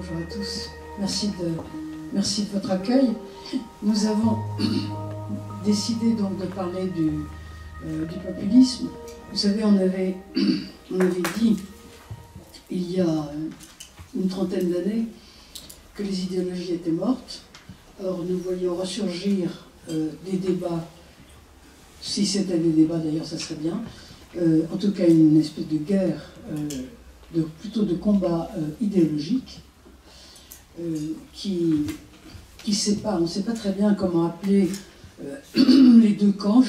Bonjour à tous. Merci de votre accueil. Nous avons décidé donc de parler du populisme. Vous savez, on avait dit il y a une trentaine d'années que les idéologies étaient mortes. Or, nous voyons ressurgir des débats, si c'était des débats d'ailleurs, ça serait bien, en tout cas une espèce de guerre, plutôt de combat idéologique, qui sépare, on ne sait pas très bien comment appeler les deux camps.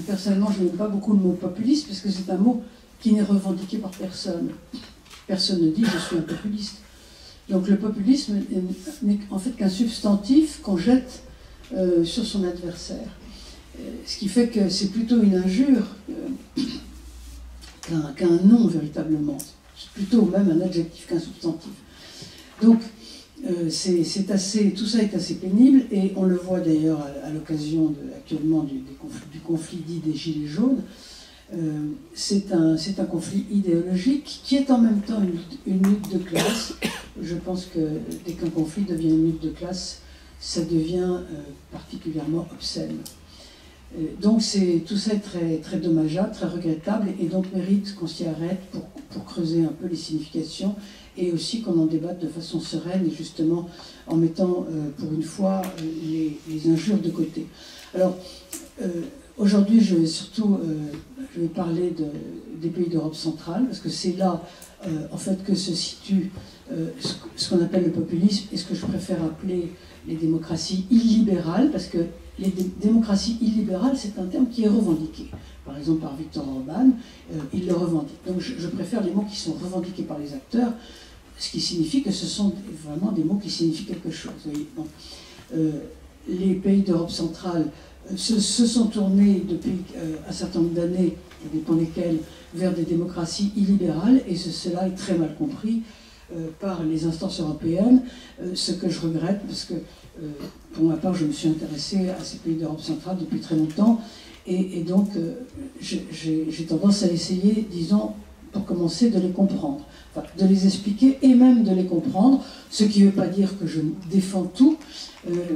Personnellement, je n'aime pas beaucoup le mot populiste, parce que c'est un mot qui n'est revendiqué par personne. Personne ne dit « je suis un populiste ». Donc le populisme n'est en fait qu'un substantif qu'on jette sur son adversaire. Ce qui fait que c'est plutôt une injure qu'un nom véritablement. C'est plutôt même un adjectif qu'un substantif. Donc tout ça est assez pénible, et on le voit d'ailleurs à l'occasion actuellement du conflit dit des Gilets jaunes. C'est un conflit idéologique qui est en même temps une lutte de classe. Je pense que dès qu'un conflit devient une lutte de classe, ça devient particulièrement obscène. Donc tout ça est très, très dommageable, très regrettable, et donc mérite qu'on s'y arrête pour creuser un peu les significations, et aussi qu'on en débatte de façon sereine, et justement en mettant pour une fois les injures de côté. Alors, aujourd'hui, je vais parler des pays d'Europe centrale, parce que c'est là, en fait, que se situe ce qu'on appelle le populisme, et ce que je préfère appeler les démocraties illibérales, parce que les démocraties illibérales, c'est un terme qui est revendiqué. Par exemple, par Viktor Orban, il le revendique. Donc je préfère les mots qui sont revendiqués par les acteurs, ce qui signifie que ce sont vraiment des mots qui signifient quelque chose. Donc, les pays d'Europe centrale se sont tournés depuis un certain nombre d'années, ça dépend lesquelles, vers des démocraties illibérales, et cela est très mal compris par les instances européennes, ce que je regrette, parce que pour ma part, je me suis intéressée à ces pays d'Europe centrale depuis très longtemps, et donc j'ai tendance à essayer, disons, pour commencer, de les comprendre, enfin, de les expliquer et même de les comprendre, ce qui ne veut pas dire que je défends tout,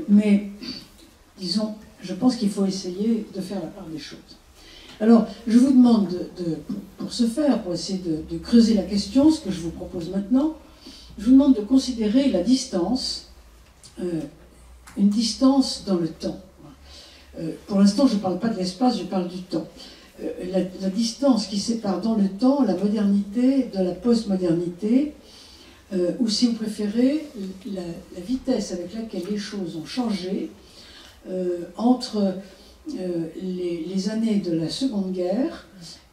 mais disons, je pense qu'il faut essayer de faire la part des choses. Alors, je vous demande, pour ce faire, pour essayer de creuser la question, ce que je vous propose maintenant, je vous demande de considérer la distance, une distance dans le temps. Pour l'instant, je ne parle pas de l'espace, je parle du temps. La distance qui sépare dans le temps la modernité de la postmodernité, ou si vous préférez, la vitesse avec laquelle les choses ont changé entre les années de la Seconde Guerre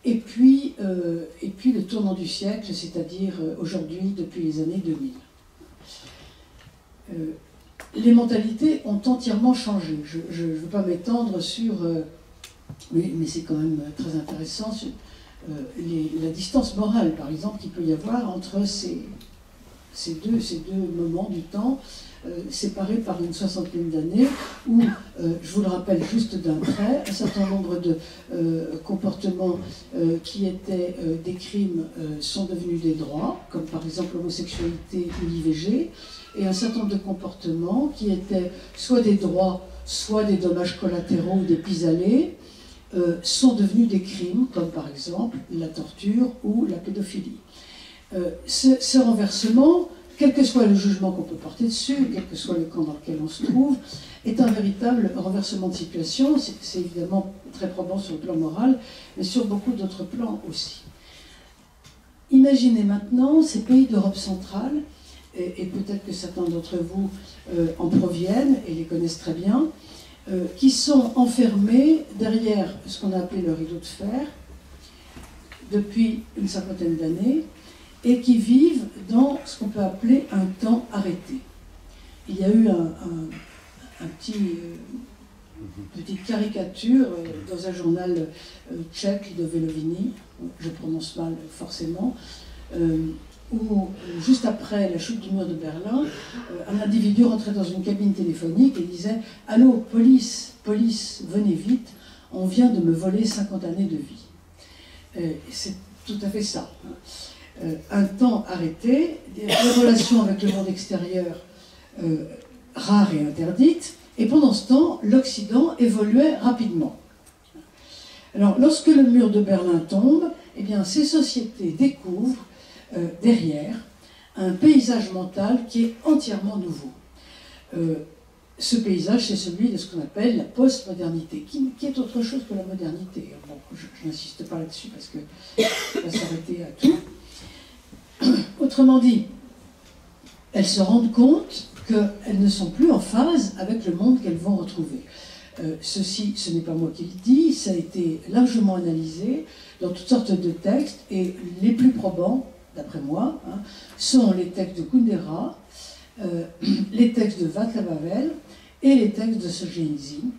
et puis le tournant du siècle, c'est-à-dire aujourd'hui depuis les années 2000. Les mentalités ont entièrement changé. Je ne veux pas m'étendre sur... mais c'est quand même très intéressant, sur la distance morale, par exemple, qu'il peut y avoir entre ces deux moments du temps, séparés par une soixantaine d'années, où, je vous le rappelle juste d'un trait, un certain nombre de comportements qui étaient des crimes sont devenus des droits, comme par exemple l'homosexualité ou l'IVG, et un certain nombre de comportements qui étaient soit des droits, soit des dommages collatéraux ou des pis-aller, sont devenus des crimes, comme par exemple la torture ou la pédophilie. Ce renversement, quel que soit le jugement qu'on peut porter dessus, quel que soit le camp dans lequel on se trouve, est un véritable renversement de situation. C'est évidemment très probant sur le plan moral, mais sur beaucoup d'autres plans aussi. Imaginez maintenant ces pays d'Europe centrale, et peut-être que certains d'entre vous en proviennent et les connaissent très bien, qui sont enfermés derrière ce qu'on a appelé le rideau de fer depuis une cinquantaine d'années, et qui vivent dans ce qu'on peut appeler un temps arrêté. Il y a eu petite caricature dans un journal tchèque de Veloviny, je prononce mal forcément, où juste après la chute du mur de Berlin, un individu rentrait dans une cabine téléphonique et disait « Allô, police, police, venez vite, on vient de me voler 50 années de vie ». C'est tout à fait ça. un temps arrêté, des relations avec le monde extérieur rares et interdites, et pendant ce temps, l'Occident évoluait rapidement. Alors, lorsque le mur de Berlin tombe, eh bien, ces sociétés découvrent derrière un paysage mental qui est entièrement nouveau. Ce paysage, c'est celui de ce qu'on appelle la postmodernité, qui est autre chose que la modernité. Bon, je n'insiste pas là-dessus parce que ça va s'arrêter à tout. Autrement dit, elles se rendent compte qu'elles ne sont plus en phase avec le monde qu'elles vont retrouver. Ceci, ce n'est pas moi qui le dis, ça a été largement analysé dans toutes sortes de textes, et les plus probants, d'après moi, sont les textes de Kundera, les textes de Václav Havel et les textes de Solzhenitsyn,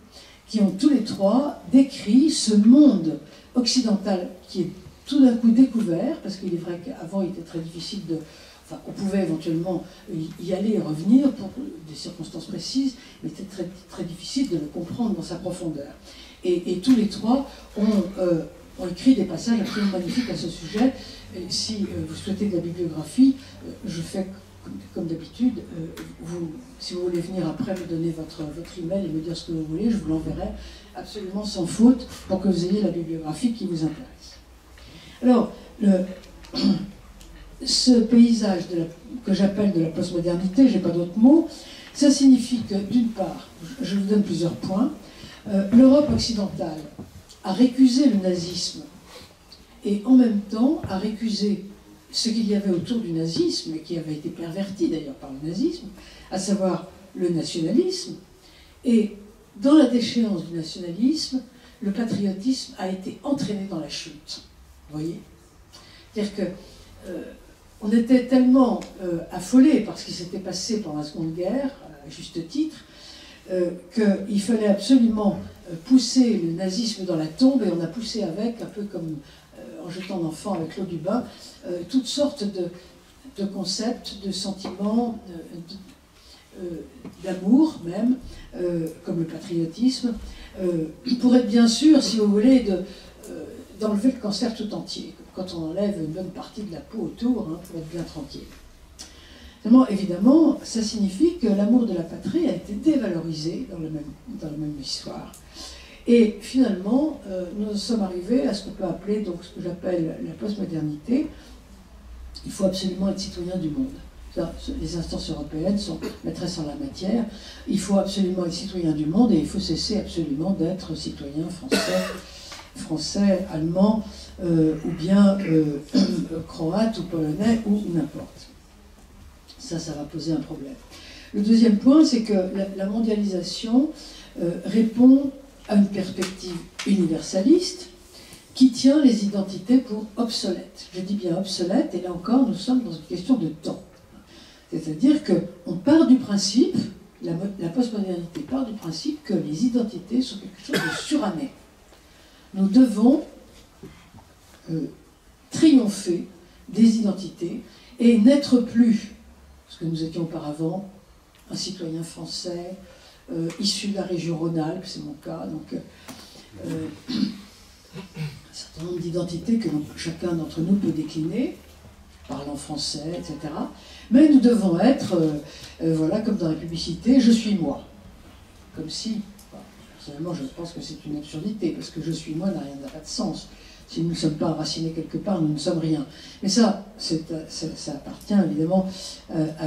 qui ont tous les trois décrit ce monde occidental qui est tout d'un coup découvert, parce qu'il est vrai qu'avant il était très difficile de... Enfin, on pouvait éventuellement y aller et revenir pour des circonstances précises, mais c'était très, très difficile de le comprendre dans sa profondeur. Et tous les trois ont écrit des passages absolument magnifiques à ce sujet. Et si vous souhaitez de la bibliographie, je fais comme d'habitude, si vous voulez venir après me donner votre email et me dire ce que vous voulez, je vous l'enverrai absolument sans faute pour que vous ayez la bibliographie qui vous intéresse. Alors, ce paysage que j'appelle de la postmodernité, je n'ai pas d'autres mots, ça signifie que, d'une part, je vous donne plusieurs points, l'Europe occidentale a récusé le nazisme et en même temps a récusé ce qu'il y avait autour du nazisme, et qui avait été perverti d'ailleurs par le nazisme, à savoir le nationalisme. Et dans la déchéance du nationalisme, le patriotisme a été entraîné dans la chute. Vous voyez ? C'est-à-dire que on était tellement affolés par ce qui s'était passé pendant la Seconde Guerre, à juste titre, qu'il fallait absolument pousser le nazisme dans la tombe, et on a poussé avec, un peu comme en jetant l'enfant avec l'eau du bain, toutes sortes de concepts, de sentiments, d'amour même, comme le patriotisme, pour être bien sûr, si vous voulez, d'enlever le cancer tout entier, quand on enlève une bonne partie de la peau autour, pour être bien tranquille. Seulement, évidemment, ça signifie que l'amour de la patrie a été dévalorisé dans la même histoire. Et finalement, nous sommes arrivés à ce qu'on peut appeler, donc ce que j'appelle la postmodernité. Il faut absolument être citoyen du monde. Ça, les instances européennes sont maîtresses en la matière. Il faut absolument être citoyen du monde, et il faut cesser absolument d'être citoyen français, allemand, ou bien croate ou polonais, ou n'importe. Ça va poser un problème. Le deuxième point, c'est que la mondialisation répond à une perspective universaliste qui tient les identités pour obsolètes. Je dis bien obsolètes, et là encore, nous sommes dans une question de temps. C'est-à-dire qu'on part du principe, la postmodernité part du principe que les identités sont quelque chose de suranné. Nous devons triompher des identités et n'être plus ce que nous étions auparavant, un citoyen français, issu de la région Rhône-Alpes, c'est mon cas, donc un certain nombre d'identités que chacun d'entre nous peut décliner, parlant français, etc. Mais nous devons être, voilà, comme dans la publicité, je suis moi. Comme si, personnellement, je pense que c'est une absurdité, parce que je suis moi n'a pas de sens. Si nous ne sommes pas enracinés quelque part, nous ne sommes rien. Mais ça appartient évidemment à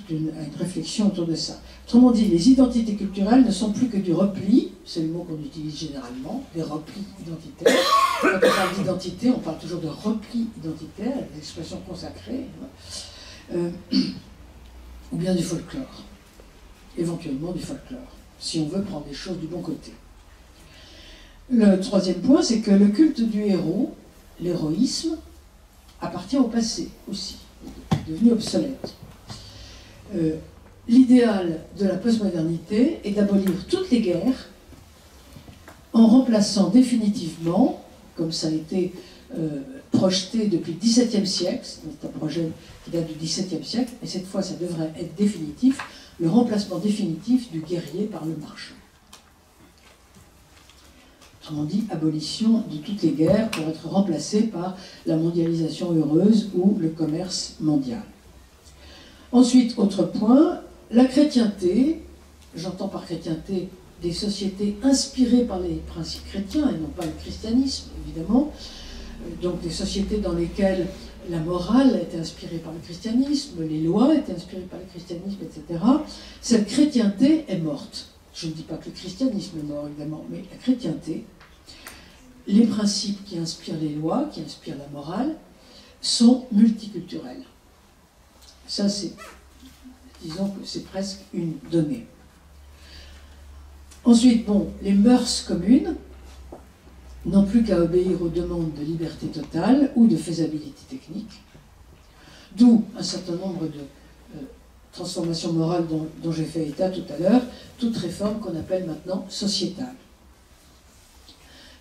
une réflexion autour de ça. Autrement dit, les identités culturelles ne sont plus que du repli, c'est le mot qu'on utilise généralement, des replis identitaires. Quand on parle d'identité, on parle toujours de repli identitaire, des expressions consacrées, ou bien du folklore, éventuellement du folklore, si on veut prendre les choses du bon côté. Le troisième point, c'est que le culte du héros, l'héroïsme, appartient au passé aussi, est devenu obsolète. L'idéal de la postmodernité est d'abolir toutes les guerres en remplaçant définitivement, comme ça a été projeté depuis le XVIIe siècle, c'est un projet qui date du XVIIe siècle, et cette fois ça devrait être définitif, le remplacement définitif du guerrier par le marchand. Autrement dit, abolition de toutes les guerres pour être remplacées par la mondialisation heureuse ou le commerce mondial. Ensuite, autre point, la chrétienté, j'entends par chrétienté des sociétés inspirées par les principes chrétiens et non pas le christianisme, évidemment, donc des sociétés dans lesquelles la morale était inspirée par le christianisme, les lois étaient inspirées par le christianisme, etc. Cette chrétienté est morte. Je ne dis pas que le christianisme est mort, évidemment, mais la chrétienté, les principes qui inspirent les lois, qui inspirent la morale, sont multiculturels. Ça, c'est, disons que c'est presque une donnée. Ensuite, bon, les mœurs communes n'ont plus qu'à obéir aux demandes de liberté totale ou de faisabilité technique, d'où un certain nombre de transformations morales dont j'ai fait état tout à l'heure, toute réforme qu'on appelle maintenant sociétale.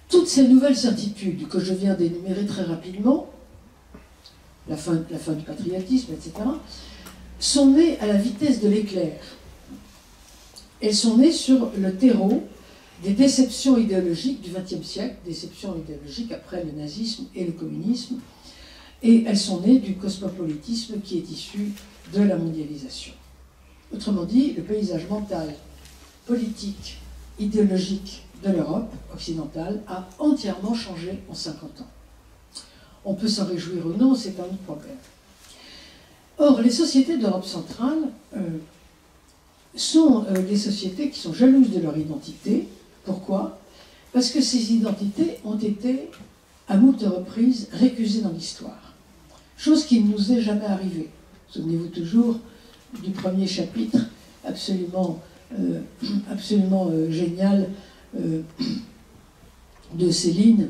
Toutes ces nouvelles certitudes que je viens d'énumérer très rapidement, la fin du patriotisme, etc., sont nées à la vitesse de l'éclair. Elles sont nées sur le terreau des déceptions idéologiques du XXe siècle, déceptions idéologiques après le nazisme et le communisme, et elles sont nées du cosmopolitisme qui est issu de la mondialisation. Autrement dit, le paysage mental, politique, idéologique de l'Europe occidentale a entièrement changé en 50 ans. On peut s'en réjouir ou non, c'est un autre problème. Or, les sociétés d'Europe centrale sont des sociétés qui sont jalouses de leur identité. Pourquoi? Parce que ces identités ont été, à moult reprises, récusées dans l'histoire. Chose qui ne nous est jamais arrivée. Souvenez-vous toujours du premier chapitre absolument génial de Céline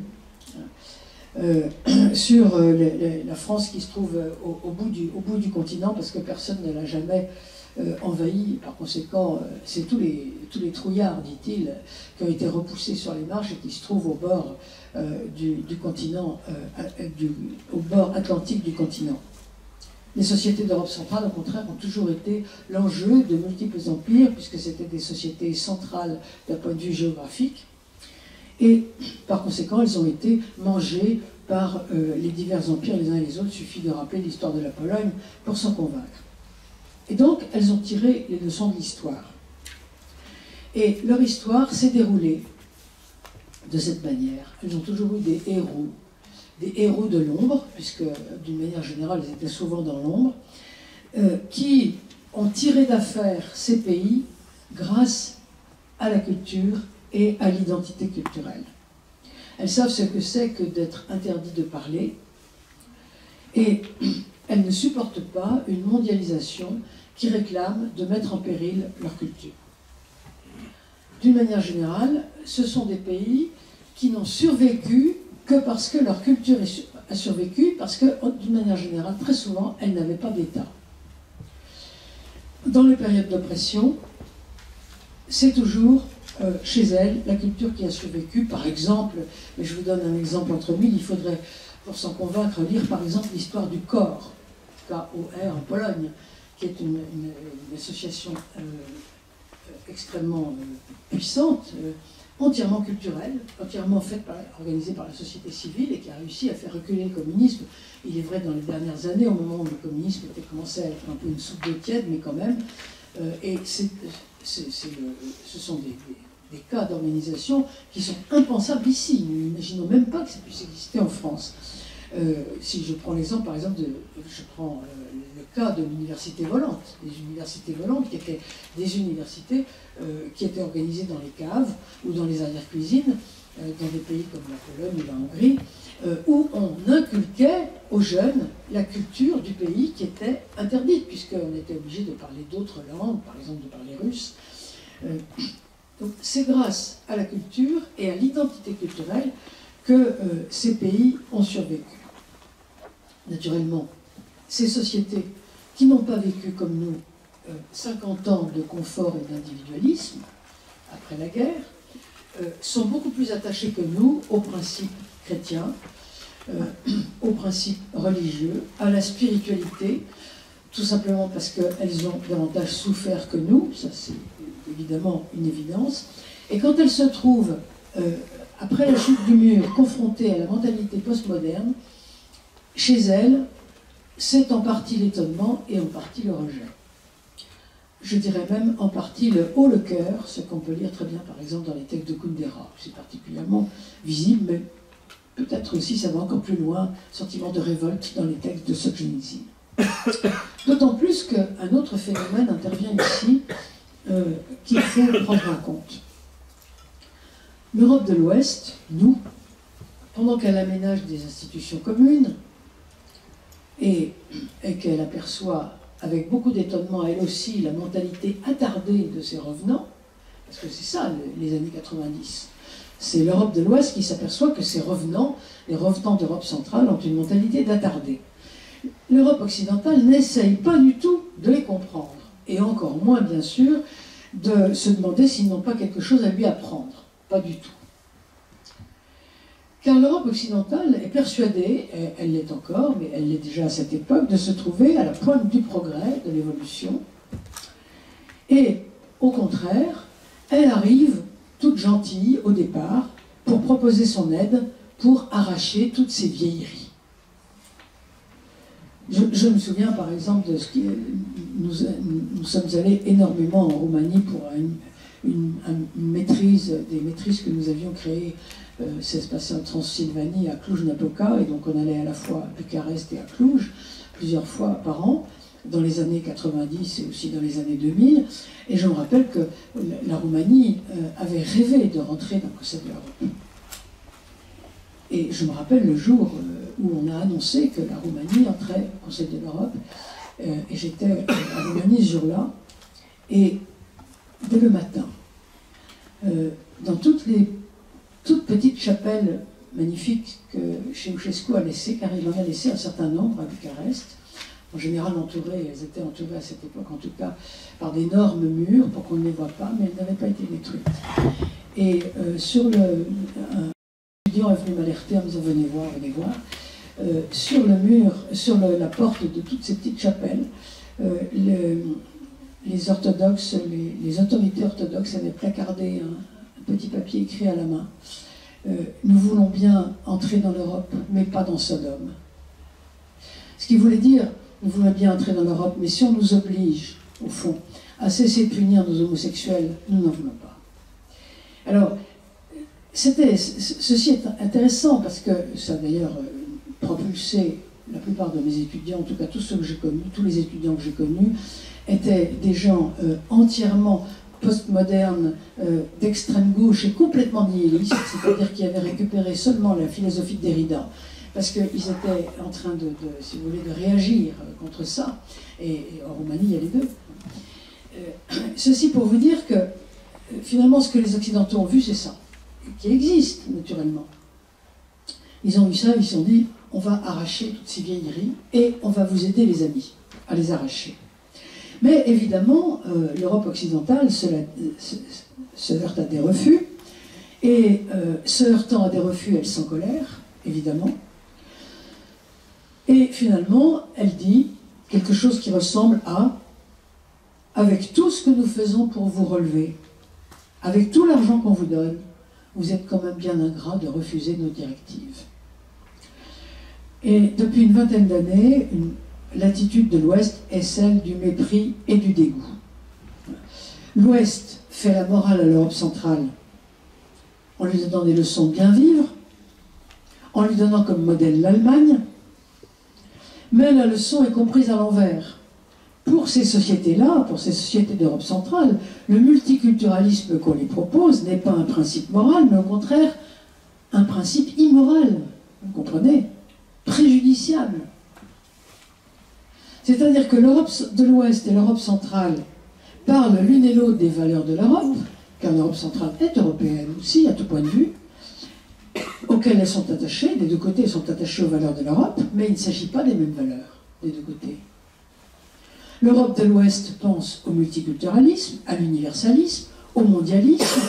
sur la France qui se trouve au bout du continent, parce que personne ne l'a jamais envahi. Par conséquent, c'est tous les trouillards, dit-il, qui ont été repoussés sur les marches et qui se trouvent au bord du continent, au bord atlantique du continent. Les sociétés d'Europe centrale, au contraire, ont toujours été l'enjeu de multiples empires, puisque c'était des sociétés centrales d'un point de vue géographique, et par conséquent, elles ont été mangées par les divers empires les uns et les autres. Il suffit de rappeler l'histoire de la Pologne pour s'en convaincre. Et donc, elles ont tiré les leçons de l'histoire. Et leur histoire s'est déroulée de cette manière. Elles ont toujours eu des héros de l'ombre, puisque d'une manière générale, ils étaient souvent dans l'ombre, qui ont tiré d'affaire ces pays grâce à la culture et à l'identité culturelle. Elles savent ce que c'est que d'être interdit de parler, et elles ne supportent pas une mondialisation qui réclame de mettre en péril leur culture. D'une manière générale, ce sont des pays qui n'ont survécu que parce que leur culture a survécu, parce que, d'une manière générale, très souvent, elles n'avaient pas d'État. Dans les périodes d'oppression, c'est toujours chez elles la culture qui a survécu. Par exemple, mais je vous donne un exemple entre mille, il faudrait, pour s'en convaincre, lire par exemple l'histoire du KOR, K-O-R en Pologne, qui est une association extrêmement puissante, entièrement culturelle, entièrement organisée par la société civile et qui a réussi à faire reculer le communisme. Il est vrai dans les dernières années, au moment où le communisme était commencé à être un peu une soupe d'eau tiède, mais quand même. Et ce sont des cas d'organisation qui sont impensables ici. Nous n'imaginons même pas que ça puisse exister en France. Si je prends l'exemple, par exemple, je prends le cas de l'université volante, des universités volantes qui étaient des universités qui étaient organisées dans les caves ou dans les arrière-cuisines, dans des pays comme la Pologne ou la Hongrie, où on inculquait aux jeunes la culture du pays qui était interdite, puisqu'on était obligé de parler d'autres langues, par exemple de parler russe. Donc c'est grâce à la culture et à l'identité culturelle que ces pays ont survécu. Naturellement, ces sociétés qui n'ont pas vécu comme nous 50 ans de confort et d'individualisme après la guerre, sont beaucoup plus attachées que nous aux principes chrétiens, aux principes religieux, à la spiritualité, tout simplement parce qu'elles ont davantage souffert que nous, ça c'est évidemment une évidence. Et quand elles se trouvent après la chute du mur, confrontée à la mentalité postmoderne, chez elle, c'est en partie l'étonnement et en partie le rejet. Je dirais même en partie le haut le cœur, ce qu'on peut lire très bien par exemple dans les textes de Kundera. C'est particulièrement visible, mais peut-être aussi ça va encore plus loin, sentiment de révolte dans les textes de Solzhenitsyn. D'autant plus qu'un autre phénomène intervient ici qu'il faut prendre en compte. L'Europe de l'Ouest, nous, pendant qu'elle aménage des institutions communes et qu'elle aperçoit avec beaucoup d'étonnement, elle aussi, la mentalité attardée de ses revenants, parce que c'est ça, les années 90. C'est l'Europe de l'Ouest qui s'aperçoit que ses revenants, les revenants d'Europe centrale, ont une mentalité d'attardé. L'Europe occidentale n'essaye pas du tout de les comprendre, et encore moins, bien sûr, de se demander s'ils n'ont pas quelque chose à lui apprendre. Pas du tout. Car l'Europe occidentale est persuadée, et elle l'est encore, mais elle l'est déjà à cette époque, de se trouver à la pointe du progrès, de l'évolution. Et, au contraire, elle arrive, toute gentille au départ, pour proposer son aide, pour arracher toutes ces vieilleries. Je me souviens par exemple de ce qui... Nous sommes allés énormément en Roumanie pour une maîtrise, des maîtrises que nous avions créées. Ça se passait en Transylvanie, à Cluj-Napoca, et donc on allait à la fois à Bucarest et à Cluj, plusieurs fois par an, dans les années 90 et aussi dans les années 2000. Et je me rappelle que la Roumanie avait rêvé de rentrer dans le Conseil de l'Europe. Et je me rappelle le jour où on a annoncé que la Roumanie entrait au Conseil de l'Europe, et j'étais à Roumanie ce jour-là, et dès le matin, dans toutes petites chapelles magnifiques que Ceausescu a laissées, car il en a laissé un certain nombre à Bucarest, en général entourées, elles étaient entourées à cette époque en tout cas par d'énormes murs pour qu'on ne les voit pas, mais elles n'avaient pas été détruites. Et un étudiant est venu m'alerter en me disant venez voir, sur le mur, sur la porte de toutes ces petites chapelles, les orthodoxes, les autorités orthodoxes avaient placardé un petit papier écrit à la main. Nous voulons bien entrer dans l'Europe, mais pas dans Sodome. Ce qui voulait dire, nous voulons bien entrer dans l'Europe, mais si on nous oblige, au fond, à cesser de punir nos homosexuels, nous n'en voulons pas. Alors, ceci est intéressant parce que ça a d'ailleurs propulsé la plupart de mes étudiants, en tout cas tous ceux que j'ai connus, tous les étudiants que j'ai connus, étaient des gens entièrement postmodernes, d'extrême gauche et complètement nihilistes, c'est-à-dire qui avaient récupéré seulement la philosophie de Derrida, parce qu'ils étaient en train si vous voulez, de réagir contre ça, et en Roumanie il y a les deux. Ceci pour vous dire que finalement ce que les Occidentaux ont vu c'est ça, qui existe naturellement. Ils ont vu ça, ils se sont dit on va arracher toutes ces vieilleries et on va vous aider les amis à les arracher. Mais évidemment, l'Europe occidentale se heurte à des refus, et se heurtant à des refus, elle s'en colère, évidemment. Et finalement, elle dit quelque chose qui ressemble à « avec tout ce que nous faisons pour vous relever, avec tout l'argent qu'on vous donne, vous êtes quand même bien ingrat de refuser nos directives. » Et depuis une vingtaine d'années, l'attitude de l'Ouest est celle du mépris et du dégoût. L'Ouest fait la morale à l'Europe centrale en lui donnant des leçons de bien vivre, en lui donnant comme modèle l'Allemagne, mais la leçon est comprise à l'envers. Pour ces sociétés-là, pour ces sociétés d'Europe centrale, le multiculturalisme qu'on les propose n'est pas un principe moral, mais au contraire un principe immoral, vous comprenez, préjudiciable. C'est-à-dire que l'Europe de l'Ouest et l'Europe centrale parlent l'une et l'autre des valeurs de l'Europe, car l'Europe centrale est européenne aussi, à tout point de vue, auxquelles elles sont attachées, des deux côtés elles sont attachées aux valeurs de l'Europe, mais il ne s'agit pas des mêmes valeurs des deux côtés. L'Europe de l'Ouest pense au multiculturalisme, à l'universalisme, au mondialisme,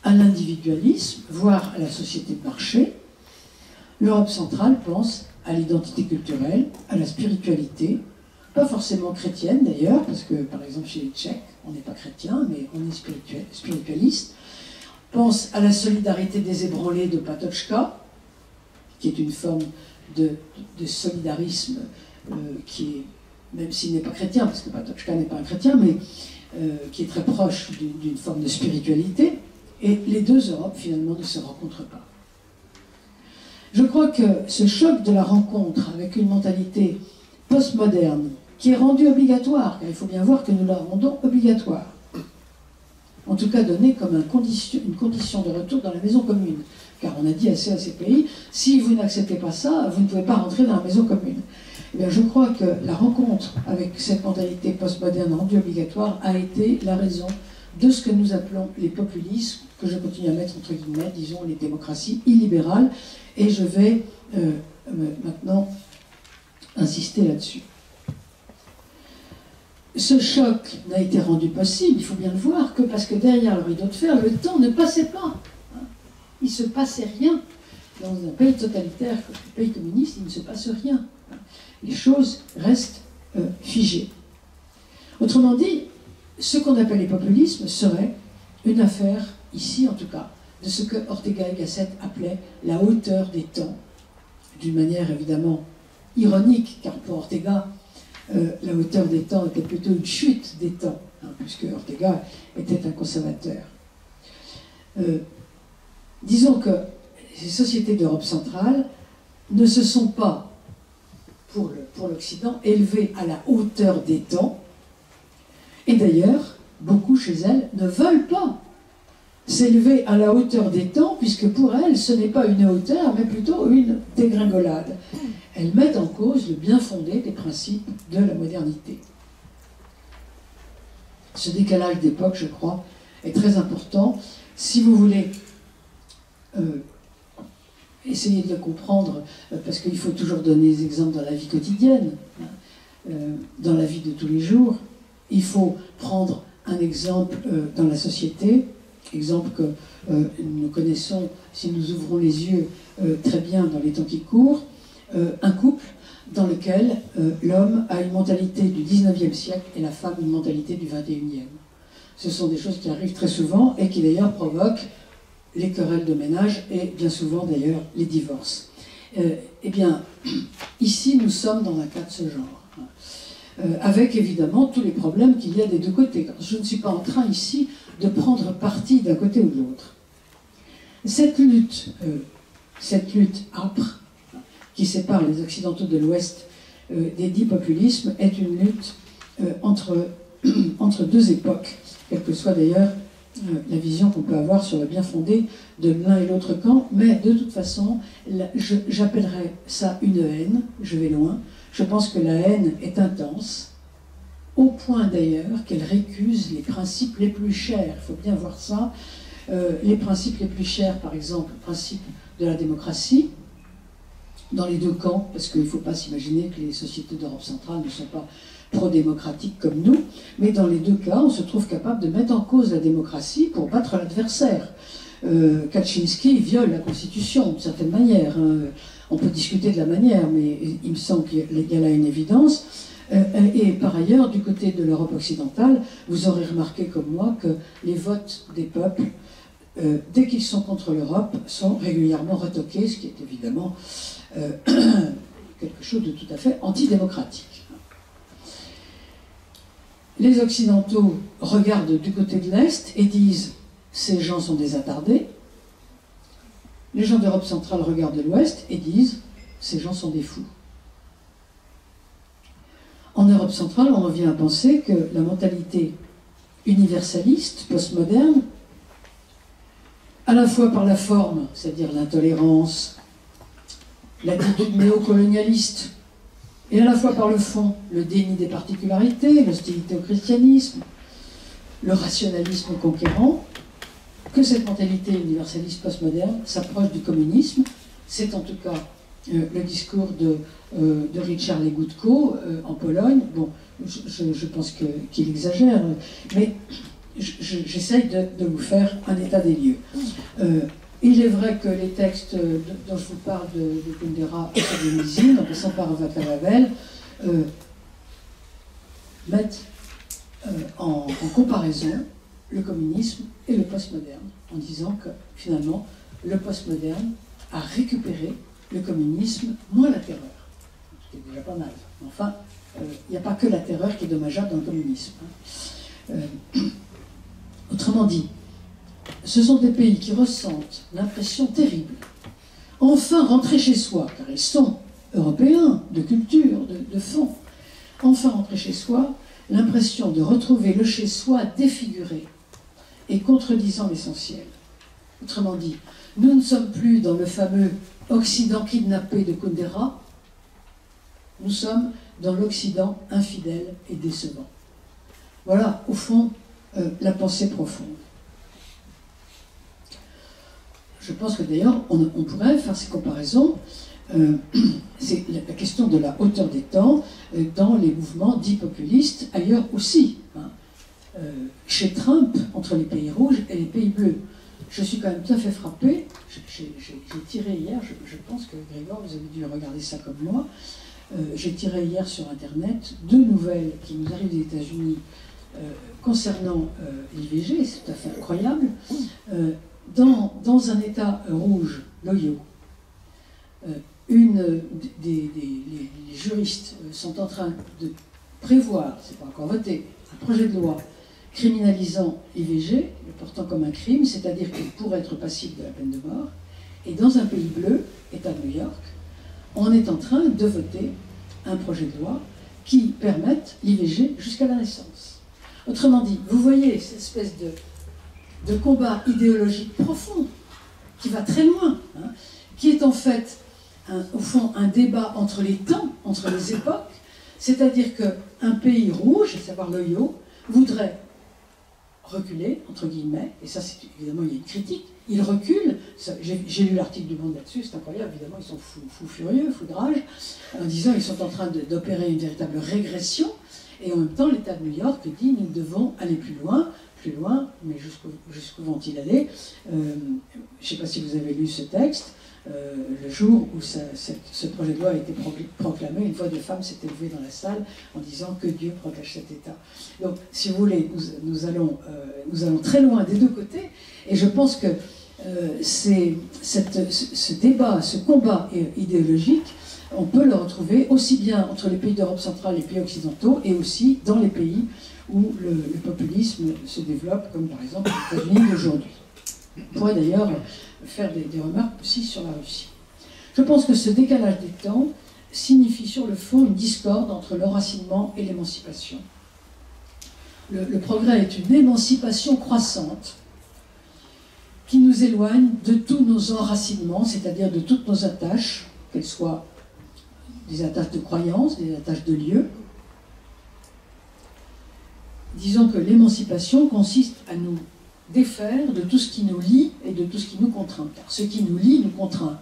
à l'individualisme, voire à la société de marché. L'Europe centrale pense à l'identité culturelle, à la spiritualité, pas forcément chrétienne d'ailleurs, parce que par exemple chez les Tchèques, on n'est pas chrétien, mais on est spiritualiste, pense à la solidarité des ébranlés de Patočka, qui est une forme de solidarisme qui est, même s'il n'est pas chrétien, parce que Patočka n'est pas un chrétien, mais qui est très proche d'une forme de spiritualité, et les deux Europes finalement ne se rencontrent pas. Je crois que ce choc de la rencontre avec une mentalité postmoderne, qui est rendue obligatoire, car il faut bien voir que nous la rendons obligatoire, en tout cas donnée comme une condition de retour dans la maison commune, car on a dit assez à ces pays, si vous n'acceptez pas ça, vous ne pouvez pas rentrer dans la maison commune. Eh bien, je crois que la rencontre avec cette mentalité postmoderne rendue obligatoire a été la raison de ce que nous appelons les populismes, que je continue à mettre entre guillemets, disons les démocraties illibérales, et je vais maintenant insister là-dessus. Ce choc n'a été rendu possible, il faut bien le voir, que parce que derrière le rideau de fer, le temps ne passait pas. Il ne se passait rien. Dans un pays totalitaire, un pays communiste, il ne se passe rien. Les choses restent figées. Autrement dit, ce qu'on appelle les populismes serait une affaire, ici en tout cas, de ce que Ortega y Gasset appelait la hauteur des temps, d'une manière évidemment ironique, car pour Ortega, la hauteur des temps était plutôt une chute des temps, puisque Ortega était un conservateur. Disons que ces sociétés d'Europe centrale ne se sont pas, pour l'Occident, élevées à la hauteur des temps, et d'ailleurs, beaucoup chez elles ne veulent pas s'élever à la hauteur des temps, puisque pour elles, ce n'est pas une hauteur, mais plutôt une dégringolade. Elles mettent en cause le bien fondé des principes de la modernité. Ce décalage d'époque, je crois, est très important. Si vous voulez essayer de le comprendre, parce qu'il faut toujours donner des exemples dans la vie quotidienne, dans la vie de tous les jours, il faut prendre un exemple dans la société, exemple que nous connaissons, si nous ouvrons les yeux très bien dans les temps qui courent, un couple dans lequel l'homme a une mentalité du 19e siècle et la femme une mentalité du 21e. Ce sont des choses qui arrivent très souvent et qui d'ailleurs provoquent les querelles de ménage et bien souvent d'ailleurs les divorces. Eh bien, ici nous sommes dans un cas de ce genre, avec évidemment tous les problèmes qu'il y a des deux côtés. Je ne suis pas en train ici de prendre parti d'un côté ou de l'autre. Cette lutte âpre qui sépare les Occidentaux de l'Ouest des dits populismes est une lutte entre deux époques, quelle que soit d'ailleurs la vision qu'on peut avoir sur le bien fondé de l'un et l'autre camp, mais de toute façon, j'appellerais ça une haine, je vais loin. Je pense que la haine est intense, au point d'ailleurs qu'elle récuse les principes les plus chers, il faut bien voir ça, les principes les plus chers, par exemple, le principe de la démocratie, dans les deux camps, parce qu'il ne faut pas s'imaginer que les sociétés d'Europe centrale ne sont pas pro-démocratiques comme nous, mais dans les deux cas, on se trouve capable de mettre en cause la démocratie pour battre l'adversaire. Kaczynski viole la Constitution, d'une certaine manière. On peut discuter de la manière, mais il me semble qu'il y a là une évidence. Et par ailleurs, du côté de l'Europe occidentale, vous aurez remarqué comme moi que les votes des peuples, dès qu'ils sont contre l'Europe, sont régulièrement retoqués, ce qui est évidemment quelque chose de tout à fait antidémocratique. Les Occidentaux regardent du côté de l'Est et disent « ces gens sont des attardés ». Les gens d'Europe centrale regardent de l'Ouest et disent « ces gens sont des fous ». En Europe centrale, on revient à penser que la mentalité universaliste, postmoderne, à la fois par la forme, c'est-à-dire l'intolérance, l'attitude néocolonialiste, et à la fois par le fond, le déni des particularités, l'hostilité au christianisme, le rationalisme conquérant, que cette mentalité universaliste postmoderne s'approche du communisme. C'est en tout cas le discours de Richard Legutko en Pologne. Bon, je pense qu'il exagère, mais j'essaye de vous faire un état des lieux. Il est vrai que les textes dont je vous parle de Kundera et de Solzhenitsyn, en passant par Václav Havel, mettent en comparaison le communisme et le postmoderne, en disant que finalement, le postmoderne a récupéré le communisme, moins la terreur, ce qui est déjà pas mal. Enfin, il n'y a pas que la terreur qui est dommageable dans le communisme. Autrement dit, ce sont des pays qui ressentent l'impression terrible, enfin rentrer chez soi, car ils sont européens, de culture, de fond, enfin rentrer chez soi, l'impression de retrouver le chez-soi défiguré et contredisant l'essentiel. Autrement dit, nous ne sommes plus dans le fameux Occident kidnappé de Kundera, nous sommes dans l'Occident infidèle et décevant. Voilà, au fond, la pensée profonde. Je pense que d'ailleurs, on pourrait faire ces comparaisons. C'est la question de la hauteur des temps dans les mouvements dits populistes, ailleurs aussi. Chez Trump, entre les pays rouges et les pays bleus. Je suis quand même tout à fait frappé. J'ai tiré hier, je pense que Grégoire, vous avez dû regarder ça comme moi. J'ai tiré hier sur Internet 2 nouvelles qui nous arrivent des États-Unis concernant l'IVG, c'est tout à fait incroyable. Dans un État rouge, l'Ohio, les juristes sont en train de prévoir, c'est pas encore voté, un projet de loi criminalisant l'IVG, le portant comme un crime, c'est-à-dire qu'il pourrait être passible de la peine de mort. Et dans un pays bleu, État de New York, on est en train de voter un projet de loi qui permette l'IVG jusqu'à la naissance. Autrement dit, vous voyez cette espèce de combat idéologique profond qui va très loin, qui est en fait, au fond, un débat entre les temps, entre les époques, c'est-à-dire qu'un pays rouge, à savoir l'Ohio, voudrait reculer, entre guillemets, et ça, c'est évidemment, il y a une critique, il recule, j'ai lu l'article du Monde là-dessus, c'est incroyable, évidemment, ils sont fous furieux, fous de rage, en disant qu'ils sont en train d'opérer une véritable régression, et en même temps, l'État de New York dit nous devons aller plus loin, mais jusqu'où vont-ils aller? Je ne sais pas si vous avez lu ce texte, le jour où ce projet de loi a été proclamé, une voix de femme s'est élevée dans la salle en disant que Dieu protège cet État. Donc, si vous voulez, nous allons très loin des deux côtés, et je pense que ce débat, ce combat idéologique, on peut le retrouver aussi bien entre les pays d'Europe centrale et les pays occidentaux, et aussi dans les pays où le populisme se développe, comme par exemple les États-Unis d'aujourd'hui. On pourrait d'ailleurs faire des remarques aussi sur la Russie. Je pense que ce décalage des temps signifie sur le fond une discorde entre l'enracinement et l'émancipation. Le progrès est une émancipation croissante qui nous éloigne de tous nos enracinements, c'est-à-dire de toutes nos attaches, qu'elles soient des attaches de croyance, des attaches de lieu. Disons que l'émancipation consiste à nous défaire de tout ce qui nous lie et de tout ce qui nous contraint. Car ce qui nous lie nous contraint.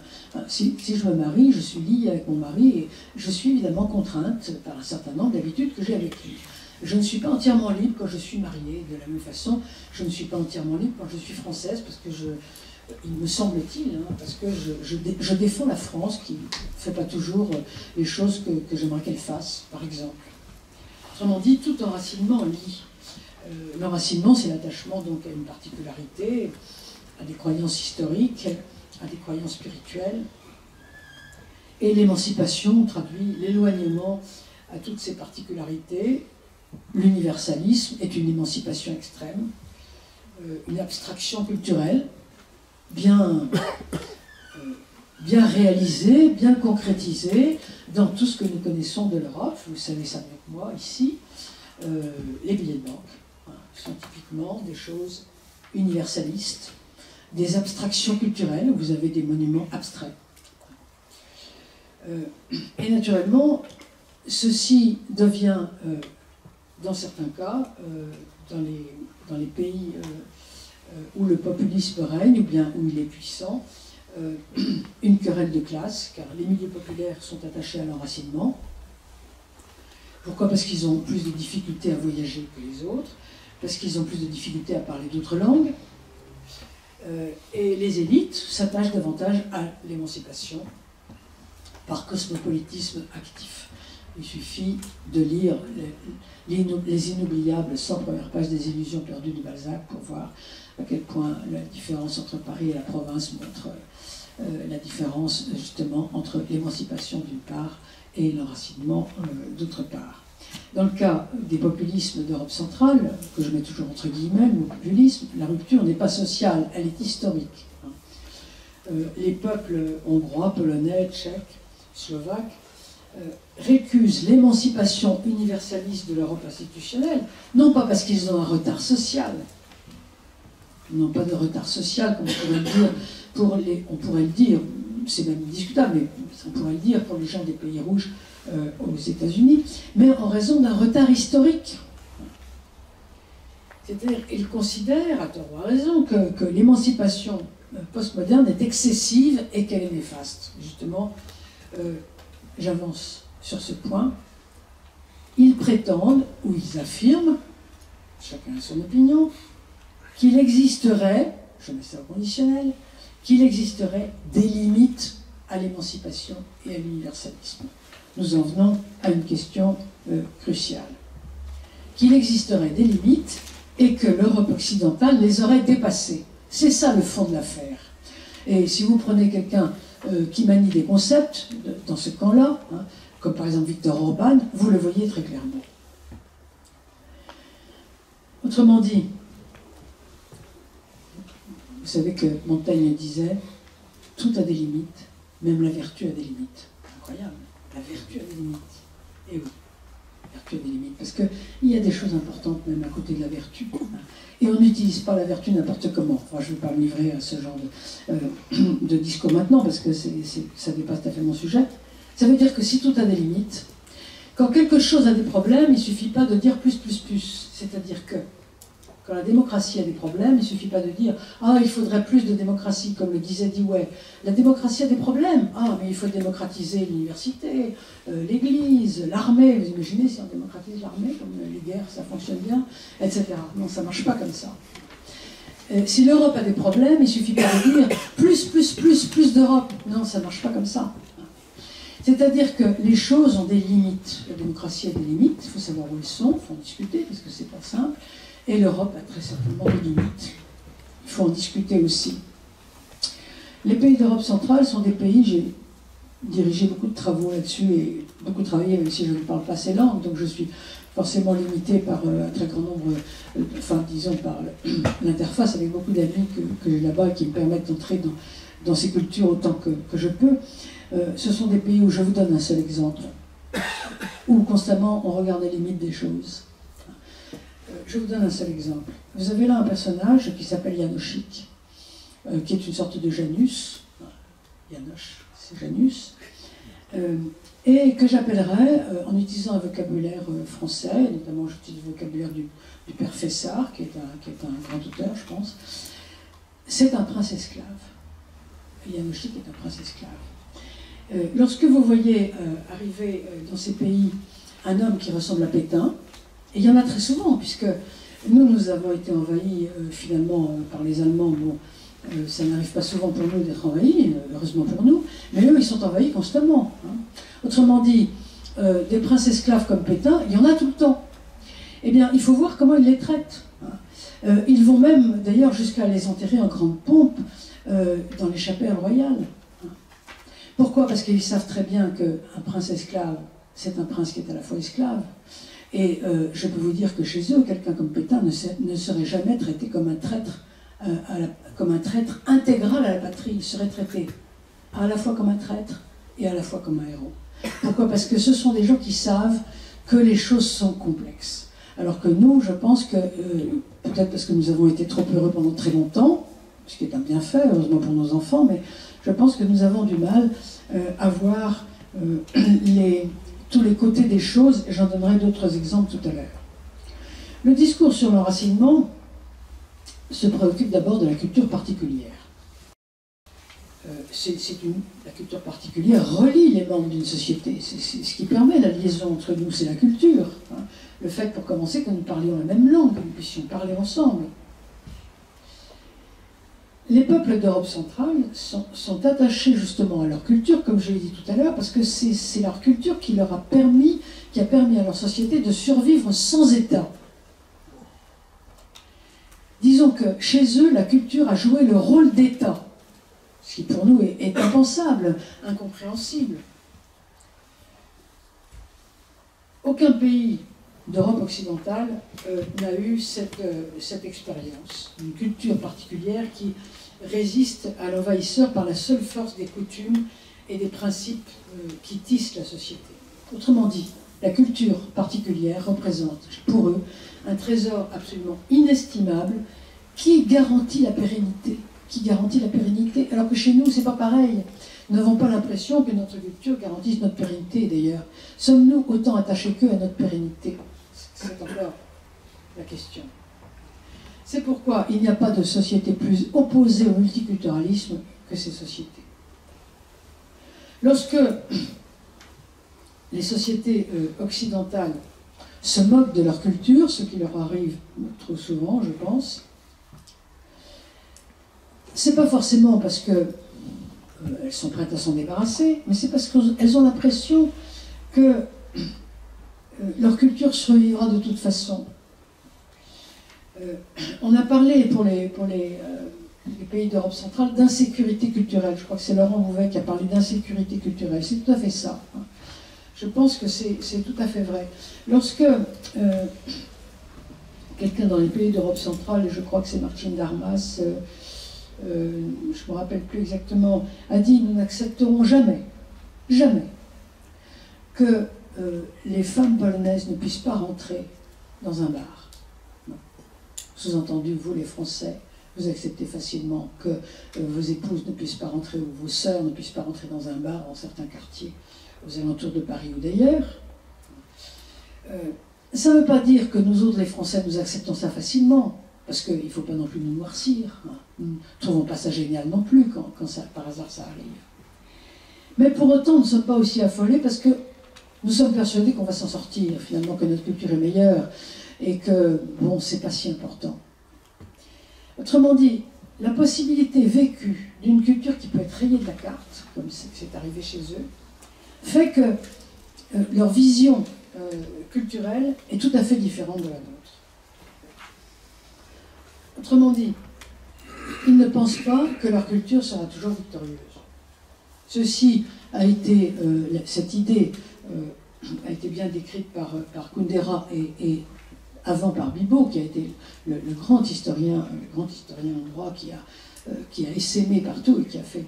Si je me marie, je suis liée avec mon mari et je suis évidemment contrainte par un certain nombre d'habitudes que j'ai avec lui. Je ne suis pas entièrement libre quand je suis mariée. De la même façon, je ne suis pas entièrement libre quand je suis française, parce que il me semble-t-il, parce que je défends la France qui ne fait pas toujours les choses que j'aimerais qu'elle fasse, par exemple. Autrement dit, tout enracinement lie. L'enracinement, c'est l'attachement donc à une particularité, à des croyances historiques, à des croyances spirituelles. Et l'émancipation traduit l'éloignement à toutes ces particularités. L'universalisme est une émancipation extrême, une abstraction culturelle bien réalisée, bien concrétisée dans tout ce que nous connaissons de l'Europe. Vous savez ça mieux que moi ici. Les billets de banque sont typiquement des choses universalistes, des abstractions culturelles, où vous avez des monuments abstraits. Et naturellement, ceci devient, dans certains cas, dans les pays où le populisme règne, ou bien où il est puissant, une querelle de classe, car les milieux populaires sont attachés à l'enracinement. Pourquoi? Parce qu'ils ont plus de difficultés à voyager que les autres, parce qu'ils ont plus de difficultés à parler d'autres langues, et les élites s'attachent davantage à l'émancipation par cosmopolitisme actif. Il suffit de lire les inoubliables 100 premières pages des Illusions perdues de Balzac pour voir à quel point la différence entre Paris et la province montre la différence justement entre l'émancipation d'une part et l'enracinement d'autre part. Dans le cas des populismes d'Europe centrale, que je mets toujours entre guillemets, le populisme, la rupture n'est pas sociale, elle est historique. Les peuples hongrois, polonais, tchèques, slovaques récusent l'émancipation universaliste de l'Europe institutionnelle, non pas parce qu'ils ont un retard social, non pas de retard social, comme on pourrait le dire, on pourrait le dire, c'est même discutable, mais on pourrait le dire pour les gens des pays rouges aux États-Unis, mais en raison d'un retard historique. C'est-à-dire qu'ils considèrent, à tort ou à raison, que l'émancipation postmoderne est excessive et qu'elle est néfaste. Justement, j'avance sur ce point. Ils prétendent, ou ils affirment, chacun a son opinion, qu'il existerait, je mets ça au conditionnel, qu'il existerait des limites à l'émancipation et à l'universalisme. Nous en venons à une question cruciale. Qu'il existerait des limites et que l'Europe occidentale les aurait dépassées. C'est ça le fond de l'affaire. Et si vous prenez quelqu'un qui manie des concepts dans ce camp-là, hein, comme par exemple Viktor Orban, vous le voyez très clairement. Autrement dit, vous savez que Montaigne disait « Tout a des limites, même la vertu a des limites ». Incroyable, la vertu a des limites. Et oui, la vertu a des limites, parce qu'il y a des choses importantes même à côté de la vertu. Et on n'utilise pas la vertu n'importe comment. Enfin, je ne vais pas me livrer à ce genre de discours maintenant, parce que ça dépasse tout à fait mon sujet. Ça veut dire que si tout a des limites, quand quelque chose a des problèmes, il ne suffit pas de dire plus, plus, plus. C'est-à-dire que quand la démocratie a des problèmes, il ne suffit pas de dire « Ah, il faudrait plus de démocratie », comme le disait Dewey. La démocratie a des problèmes. Ah, mais il faut démocratiser l'université, l'église, l'armée. Vous imaginez si on démocratise l'armée, comme les guerres, ça fonctionne bien, etc. Non, ça ne marche pas comme ça. Si l'Europe a des problèmes, il ne suffit pas de dire « plus, plus, plus, plus d'Europe ». Non, ça ne marche pas comme ça. C'est-à-dire que les choses ont des limites. La démocratie a des limites, il faut savoir où elles sont, il faut en discuter, parce que ce n'est pas simple. Et l'Europe a très certainement des limites. Il faut en discuter aussi. Les pays d'Europe centrale sont des pays, j'ai dirigé beaucoup de travaux là-dessus et beaucoup travaillé, même si je ne parle pas ces langues, donc je suis forcément limitée par un très grand nombre, enfin disons par l'interface avec beaucoup d'amis que j'ai là-bas et qui me permettent d'entrer dans ces cultures autant que je peux. Ce sont des pays où je vous donne un seul exemple, où constamment on regarde les limites des choses. Je vous donne un seul exemple. Vous avez là un personnage qui s'appelle Janoschik, qui est une sorte de Janus. Janosch, c'est Janus. Et que j'appellerais, en utilisant un vocabulaire français, notamment j'utilise le vocabulaire du père Fessard, qui est un grand auteur, je pense, c'est un prince esclave. Janoschik est un prince esclave. Lorsque vous voyez arriver dans ces pays un homme qui ressemble à Pétain, et il y en a très souvent, puisque nous avons été envahis finalement par les Allemands. Bon, ça n'arrive pas souvent pour nous d'être envahis, heureusement pour nous, mais eux, ils sont envahis constamment. Hein. Autrement dit, des princes esclaves comme Pétain, il y en a tout le temps. Eh bien, il faut voir comment ils les traitent. Hein. Ils vont même, d'ailleurs, jusqu'à les enterrer en grande pompe dans les chapelles royales. Hein. Pourquoi? Parce qu'ils savent très bien qu'un prince esclave, c'est un prince qui est à la fois esclave. Et je peux vous dire que chez eux, quelqu'un comme Pétain ne serait jamais traité comme un traître, comme un traître intégral à la patrie. Il serait traité à la fois comme un traître et à la fois comme un héros. Pourquoi? Parce que ce sont des gens qui savent que les choses sont complexes. Alors que nous, je pense que, peut-être parce que nous avons été trop heureux pendant très longtemps, ce qui est un bienfait, heureusement pour nos enfants, mais je pense que nous avons du mal à voir tous les côtés des choses, et j'en donnerai d'autres exemples tout à l'heure. Le discours sur l'enracinement se préoccupe d'abord de la culture particulière. La culture particulière relie les membres d'une société. C'est ce qui permet la liaison entre nous, c'est la culture. Hein. Le fait, pour commencer, que nous parlions la même langue, que nous puissions parler ensemble. les peuples d'Europe centrale sont attachés justement à leur culture, comme je l'ai dit tout à l'heure, parce que c'est leur culture qui leur a permis, qui a permis à leur société de survivre sans État. Disons que chez eux, la culture a joué le rôle d'État, ce qui pour nous est impensable, incompréhensible. Aucun pays d'Europe occidentale n'a eu cette expérience, une culture particulière qui résiste à l'envahisseur par la seule force des coutumes et des principes qui tissent la société. Autrement dit, la culture particulière représente pour eux un trésor absolument inestimable qui garantit la pérennité. Alors que chez nous, c'est pas pareil. Nous n'avons pas l'impression que notre culture garantisse notre pérennité, d'ailleurs. Sommes-nous autant attachés qu'eux à notre pérennité? C'est encore la question. C'est pourquoi il n'y a pas de société plus opposée au multiculturalisme que ces sociétés. Lorsque les sociétés occidentales se moquent de leur culture, ce qui leur arrive trop souvent, je pense, c'est pas forcément parce qu'elles sont prêtes à s'en débarrasser, mais c'est parce qu'elles ont l'impression que leur culture survivra de toute façon. On a parlé pour les pays d'Europe centrale d'insécurité culturelle. Je crois que c'est Laurent Bouvet qui a parlé d'insécurité culturelle. C'est tout à fait ça. Je pense que c'est tout à fait vrai. Lorsque quelqu'un dans les pays d'Europe centrale, et je crois que c'est Martine Darmas, je ne me rappelle plus exactement, a dit « Nous n'accepterons jamais, jamais que les femmes polonaises ne puissent pas rentrer dans un bar. » Sous-entendu, vous les Français, vous acceptez facilement que vos épouses ne puissent pas rentrer ou vos sœurs ne puissent pas rentrer dans un bar dans certains quartiers aux alentours de Paris ou d'ailleurs. Ça ne veut pas dire que nous autres les Français nous acceptons ça facilement, parce qu'il ne faut pas non plus nous noircir. Nous ne trouvons pas ça génial non plus quand ça, par hasard ça arrive. Mais pour autant, nous ne sommes pas aussi affolés parce que nous sommes persuadés qu'on va s'en sortir, finalement, que notre culture est meilleure et que, bon, c'est pas si important. Autrement dit, la possibilité vécue d'une culture qui peut être rayée de la carte, comme c'est arrivé chez eux, fait que leur vision culturelle est tout à fait différente de la nôtre. Autrement dit, ils ne pensent pas que leur culture sera toujours victorieuse. Ceci a été, cette idée a été bien décrite par Kundera et avant par Bibot, qui a été le grand historien en droit qui a essaimé partout et qui a fait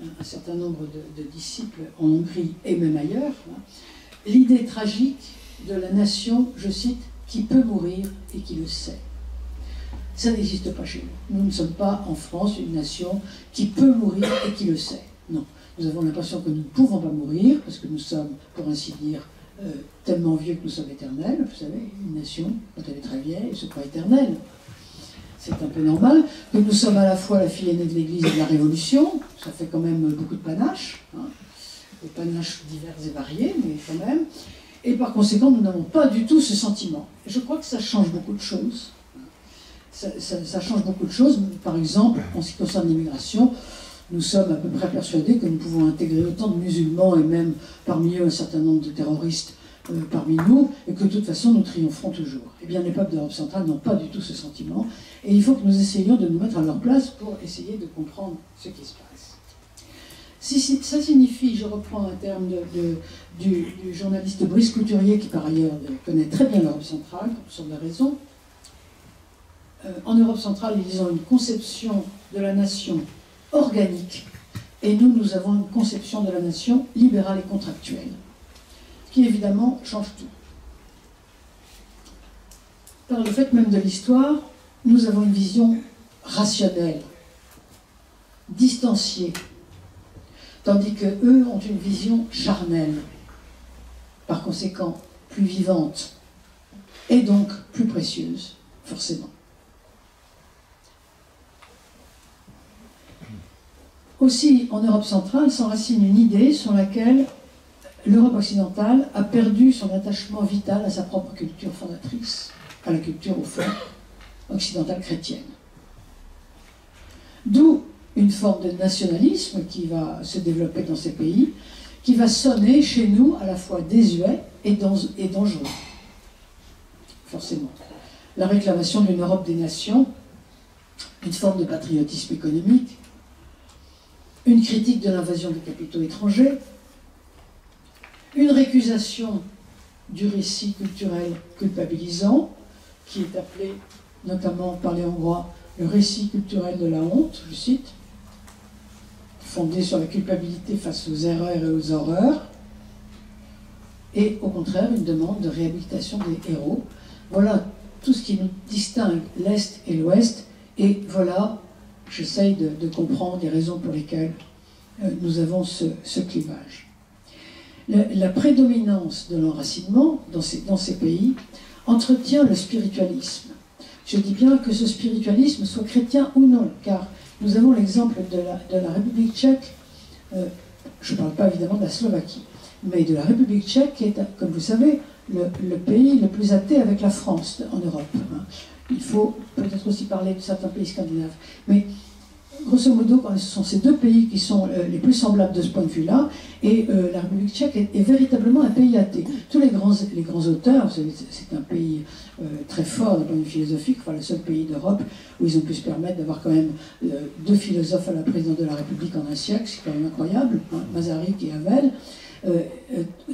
un certain nombre de disciples en Hongrie et même ailleurs. L'idée tragique de la nation, je cite, qui peut mourir et qui le sait. Ça n'existe pas chez nous. Nous ne sommes pas en France une nation qui peut mourir et qui le sait. Non. Nous avons l'impression que nous ne pouvons pas mourir, parce que nous sommes, pour ainsi dire, tellement vieux que nous sommes éternels. Vous savez, une nation, quand elle est très vieille, elle se croit éternelle. C'est un peu normal. Que nous sommes à la fois la fille aînée de l'Église et de la Révolution, ça fait quand même beaucoup de panache, des panaches divers et variés, mais quand même. Et par conséquent, nous n'avons pas du tout ce sentiment. Et je crois que ça change beaucoup de choses. Ça change beaucoup de choses. Par exemple, en ce qui concerne l'immigration, nous sommes à peu près persuadés que nous pouvons intégrer autant de musulmans et même parmi eux un certain nombre de terroristes parmi nous, et que de toute façon nous triompherons toujours. Eh bien, les peuples d'Europe centrale n'ont pas du tout ce sentiment, et il faut que nous essayions de nous mettre à leur place pour essayer de comprendre ce qui se passe. Ça signifie, je reprends un terme du journaliste Brice Couturier, qui par ailleurs connaît très bien l'Europe centrale, pour toutes sortes de raisons. En Europe centrale, ils ont une conception de la nation organique, et nous avons une conception de la nation libérale et contractuelle, qui évidemment change tout. Par le fait même de l'histoire, nous avons une vision rationnelle, distanciée, tandis que eux ont une vision charnelle, par conséquent plus vivante, et donc plus précieuse, forcément. Aussi, en Europe centrale, s'enracine une idée sur laquelle l'Europe occidentale a perdu son attachement vital à sa propre culture fondatrice, à la culture, au fond, occidentale chrétienne. D'où une forme de nationalisme qui va se développer dans ces pays, qui va sonner chez nous à la fois désuet et dangereux. Forcément. La réclamation d'une Europe des nations, une forme de patriotisme économique, une critique de l'invasion des capitaux étrangers, une récusation du récit culturel culpabilisant, qui est appelé notamment par les Hongrois le récit culturel de la honte, je cite, fondé sur la culpabilité face aux erreurs et aux horreurs, et au contraire une demande de réhabilitation des héros. Voilà tout ce qui nous distingue l'Est et l'Ouest, et voilà, j'essaye de comprendre les raisons pour lesquelles nous avons ce clivage. La prédominance de l'enracinement dans ces pays entretient le spiritualisme. Je dis bien que ce spiritualisme soit chrétien ou non, car nous avons l'exemple de la République tchèque, je ne parle pas évidemment de la Slovaquie, mais de la République tchèque qui est, comme vous savez, le pays le plus athée avec la France en Europe. Il faut peut-être aussi parler de certains pays scandinaves. Mais grosso modo, ce sont ces deux pays qui sont les plus semblables de ce point de vue-là, et la République tchèque est véritablement un pays athée. Tous les grands auteurs, c'est un pays très fort d'un point de vue philosophique, enfin le seul pays d'Europe où ils ont pu se permettre d'avoir quand même deux philosophes à la présidence de la République en un siècle, c'est quand même incroyable, hein, Masaryk et Havel.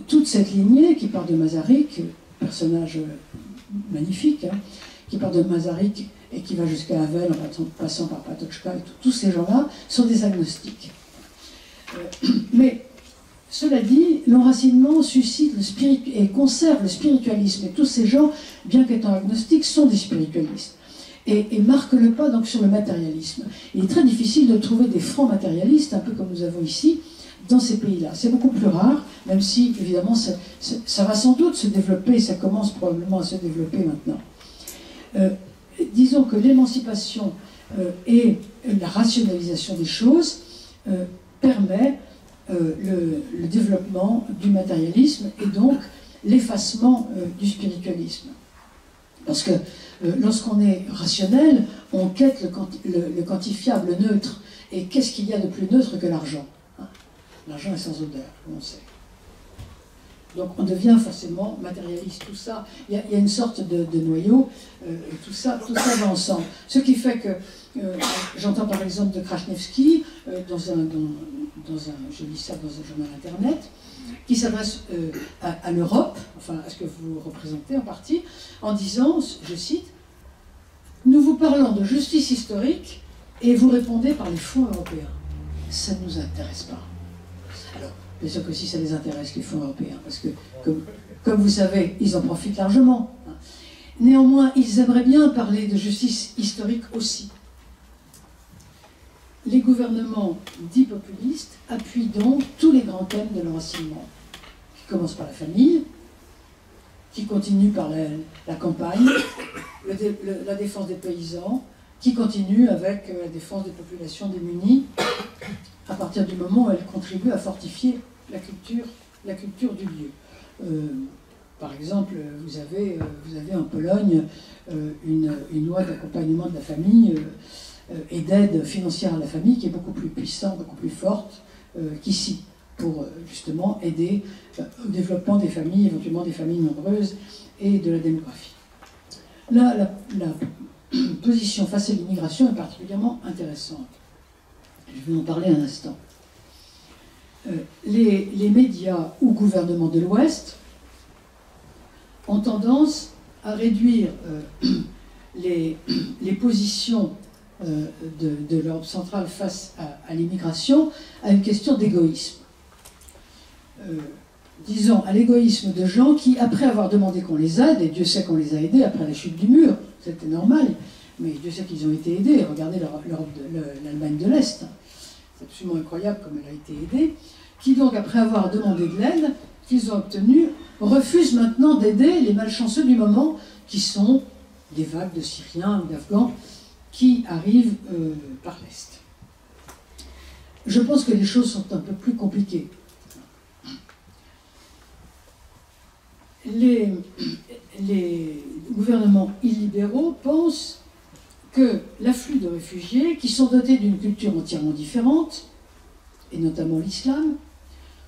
Toute cette lignée qui part de Masaryk, personnage magnifique, hein, qui part de Masaryk et qui va jusqu'à Havel en passant par Patočka, et tous ces gens-là sont des agnostiques. Mais cela dit, l'enracinement suscite et conserve le spiritualisme, et tous ces gens, bien qu'étant agnostiques, sont des spiritualistes. Et marquent le pas donc sur le matérialisme. Il est très difficile de trouver des francs matérialistes, un peu comme nous avons ici, dans ces pays-là. C'est beaucoup plus rare, même si, évidemment, ça va sans doute se développer, ça commence probablement à se développer maintenant. Disons que l'émancipation et la rationalisation des choses permet le développement du matérialisme et donc l'effacement du spiritualisme. Parce que lorsqu'on est rationnel, on quête le quantifiable, le neutre. Et qu'est-ce qu'il y a de plus neutre que l'argent? L'argent est sans odeur, comme on sait. Donc on devient forcément matérialiste. Tout ça, il y a une sorte de noyau, et tout ça va ensemble. Ce qui fait que, j'entends par exemple de Krasniewski, je lis ça dans un journal internet, qui s'adresse à l'Europe, enfin à ce que vous représentez en partie, en disant, je cite, « Nous vous parlons de justice historique et vous répondez par les fonds européens. Ça ne nous intéresse pas. » Alors, bien sûr que si ça les intéresse, les fonds européens, parce que, comme vous savez, ils en profitent largement. Néanmoins, ils aimeraient bien parler de justice historique aussi. Les gouvernements dits populistes appuient donc tous les grands thèmes de l'enracinement, qui commencent par la famille, qui continuent par la campagne, la défense des paysans, qui continue avec la défense des populations démunies, à partir du moment où elles contribuent à fortifier la culture du lieu. Par exemple, vous avez en Pologne une loi d'accompagnement de la famille et d'aide financière à la famille qui est beaucoup plus puissante, beaucoup plus forte qu'ici, pour justement aider au développement des familles, éventuellement des familles nombreuses et de la démographie. Là, la position face à l'immigration est particulièrement intéressante. Je vais en parler un instant. Les médias ou gouvernements de l'Ouest ont tendance à réduire les positions de l'Europe centrale face à l'immigration à une question d'égoïsme. Disons, à l'égoïsme de gens qui, après avoir demandé qu'on les aide, et Dieu sait qu'on les a aidés après la chute du mur, c'était normal, mais Dieu sait qu'ils ont été aidés, regardez l'Allemagne de l'Est, c'est absolument incroyable comme elle a été aidée, qui donc, après avoir demandé de l'aide qu'ils ont obtenue, refusent maintenant d'aider les malchanceux du moment, qui sont des vagues de Syriens ou d'Afghans qui arrivent par l'Est. Je pense que les choses sont un peu plus compliquées. Les gouvernements illibéraux pensent que l'afflux de réfugiés, qui sont dotés d'une culture entièrement différente, et notamment l'islam,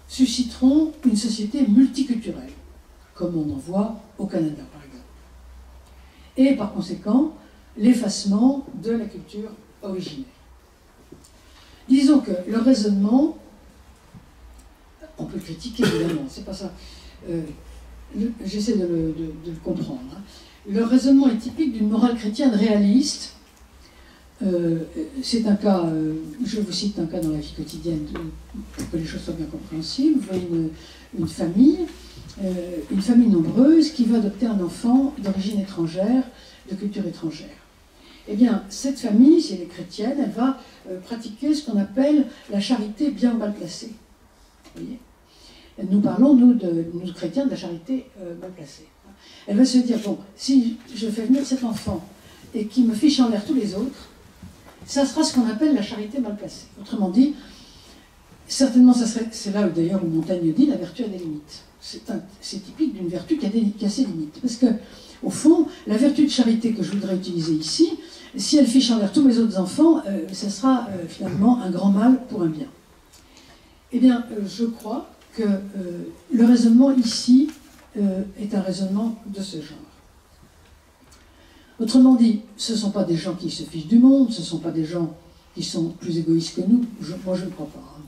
susciteront une société multiculturelle, comme on en voit au Canada, par exemple. Et par conséquent, l'effacement de la culture originaire. Disons que le raisonnement, on peut le critiquer évidemment, c'est pas ça. J'essaie de le comprendre. Hein. Le raisonnement est typique d'une morale chrétienne réaliste. C'est un cas, je vous cite un cas dans la vie quotidienne pour que les choses soient bien compréhensibles. Vous voyez une famille nombreuse qui veut adopter un enfant d'origine étrangère, de culture étrangère. Eh bien, cette famille, si elle est chrétienne, elle va pratiquer ce qu'on appelle la charité bien mal placée. Vous voyez ? Nous parlons, nous chrétiens, de la charité mal placée. Elle va se dire, bon, si je fais venir cet enfant et qu'il me fiche en l'air tous les autres, ça sera ce qu'on appelle la charité mal placée. Autrement dit, certainement, c'est là d'ailleurs où Montaigne dit, la vertu a des limites. C'est typique d'une vertu qui a ses limites. Parce que, au fond, la vertu de charité que je voudrais utiliser ici, si elle fiche en l'air tous mes autres enfants, ça sera finalement un grand mal pour un bien. Eh bien, je crois que le raisonnement ici est un raisonnement de ce genre. Autrement dit, ce ne sont pas des gens qui se fichent du monde, ce ne sont pas des gens qui sont plus égoïstes que nous, moi je ne crois pas. Hein.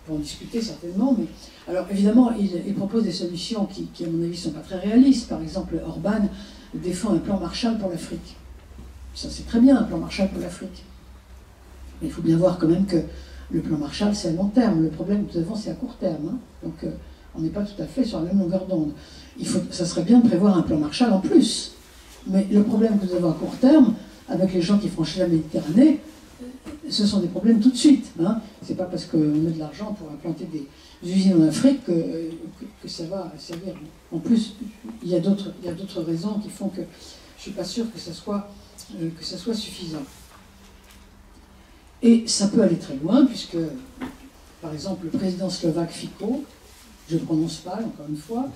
On peut en discuter certainement, mais... Alors évidemment, il propose des solutions qui à mon avis ne sont pas très réalistes. Par exemple, Orban défend un plan Marshall pour l'Afrique. Ça c'est très bien, un plan Marshall pour l'Afrique. Mais il faut bien voir quand même que le plan Marshall, c'est à long terme. Le problème que nous avons, c'est à court terme. Hein. Donc, on n'est pas tout à fait sur la même longueur d'onde. Ça serait bien de prévoir un plan Marshall en plus. Mais le problème que nous avons à court terme, avec les gens qui franchissent la Méditerranée, ce sont des problèmes tout de suite. Hein. Ce n'est pas parce qu'on met de l'argent pour implanter des usines en Afrique que ça va servir. En plus, il y a d'autres raisons qui font que je ne suis pas sûr que ça soit suffisant. Et ça peut aller très loin, puisque, par exemple, le président slovaque Fico, je ne prononce pas, encore une fois,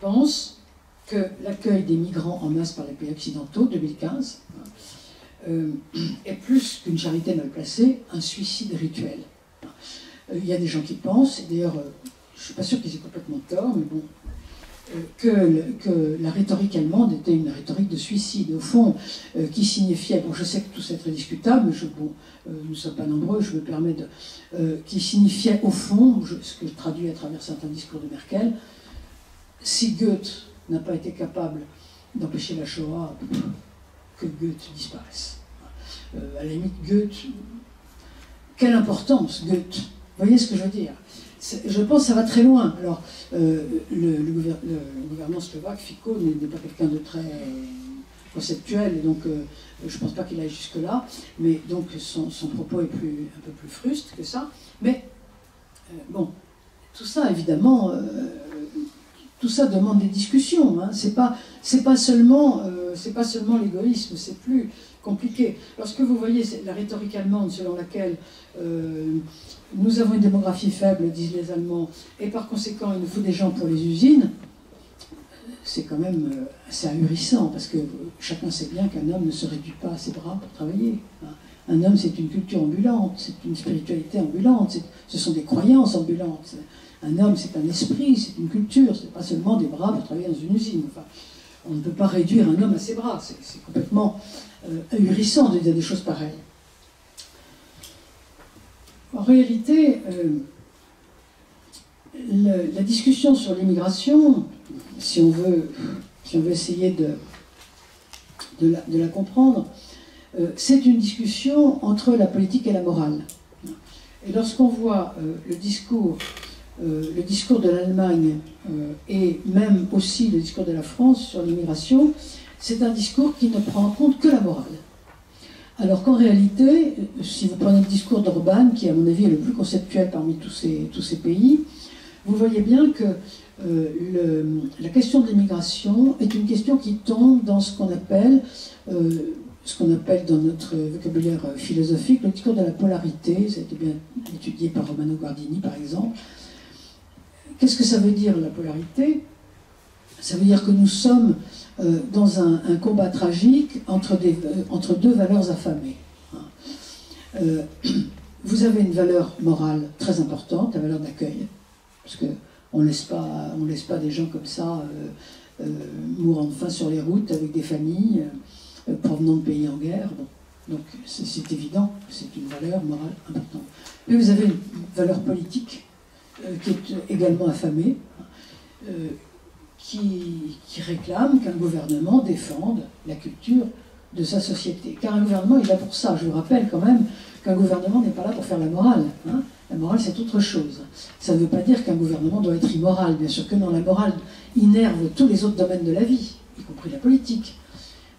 pense que l'accueil des migrants en masse par les pays occidentaux, 2015, est plus qu'une charité mal placée, un suicide rituel. Il y a des gens qui pensent, et d'ailleurs, je ne suis pas sûr qu'ils aient complètement tort, mais bon, que la rhétorique allemande était une rhétorique de suicide, au fond, qui signifiait, bon je sais que tout ça est très discutable, mais nous ne sommes pas nombreux, je me permets qui signifiait au fond, ce que je traduis à travers certains discours de Merkel, si Goethe n'a pas été capable d'empêcher la Shoah, que Goethe disparaisse. À la limite, Goethe, quelle importance Goethe, vous voyez ce que je veux dire? Je pense que ça va très loin. Alors, le gouvernement slovaque, Fico, n'est pas quelqu'un de très conceptuel, et donc je ne pense pas qu'il aille jusque-là, mais donc son propos est un peu plus fruste que ça. Mais, bon, tout ça, évidemment, tout ça demande des discussions. Hein. C'est pas seulement l'égoïsme, c'est plus compliqué. Lorsque vous voyez la rhétorique allemande selon laquelle nous avons une démographie faible, disent les Allemands, et par conséquent il nous faut des gens pour les usines, c'est quand même assez ahurissant, parce que chacun sait bien qu'un homme ne se réduit pas à ses bras pour travailler. Un homme, c'est une culture ambulante, c'est une spiritualité ambulante, ce sont des croyances ambulantes. Un homme, c'est un esprit, c'est une culture, c'est pas seulement des bras pour travailler dans une usine. Enfin, on ne peut pas réduire un homme à ses bras, c'est complètement ahurissant de dire des choses pareilles. En réalité, la discussion sur l'immigration, si on veut essayer de la comprendre, c'est une discussion entre la politique et la morale. Et lorsqu'on voit le discours de l'Allemagne et même aussi le discours de la France sur l'immigration, c'est un discours qui ne prend en compte que la morale. Alors qu'en réalité, si vous prenez le discours d'Orban, qui à mon avis est le plus conceptuel parmi tous ces pays, vous voyez bien que la question de l'immigration est une question qui tombe dans ce qu'on appelle dans notre vocabulaire philosophique le discours de la polarité. Ça a été bien étudié par Romano Guardini par exemple. Qu'est-ce que ça veut dire la polarité? Ça veut dire que nous sommes dans un combat tragique entre deux valeurs affamées. Vous avez une valeur morale très importante, la valeur d'accueil, parce qu'on ne laisse pas des gens comme ça mourant de faim sur les routes avec des familles provenant de pays en guerre. Bon. Donc c'est évident, c'est une valeur morale importante. Mais vous avez une valeur politique qui est également affamée, qui réclame qu'un gouvernement défende la culture de sa société. Car un gouvernement est là pour ça. Je vous rappelle quand même qu'un gouvernement n'est pas là pour faire la morale. Hein. La morale, c'est autre chose. Ça ne veut pas dire qu'un gouvernement doit être immoral. Bien sûr que non, la morale innerve tous les autres domaines de la vie, y compris la politique.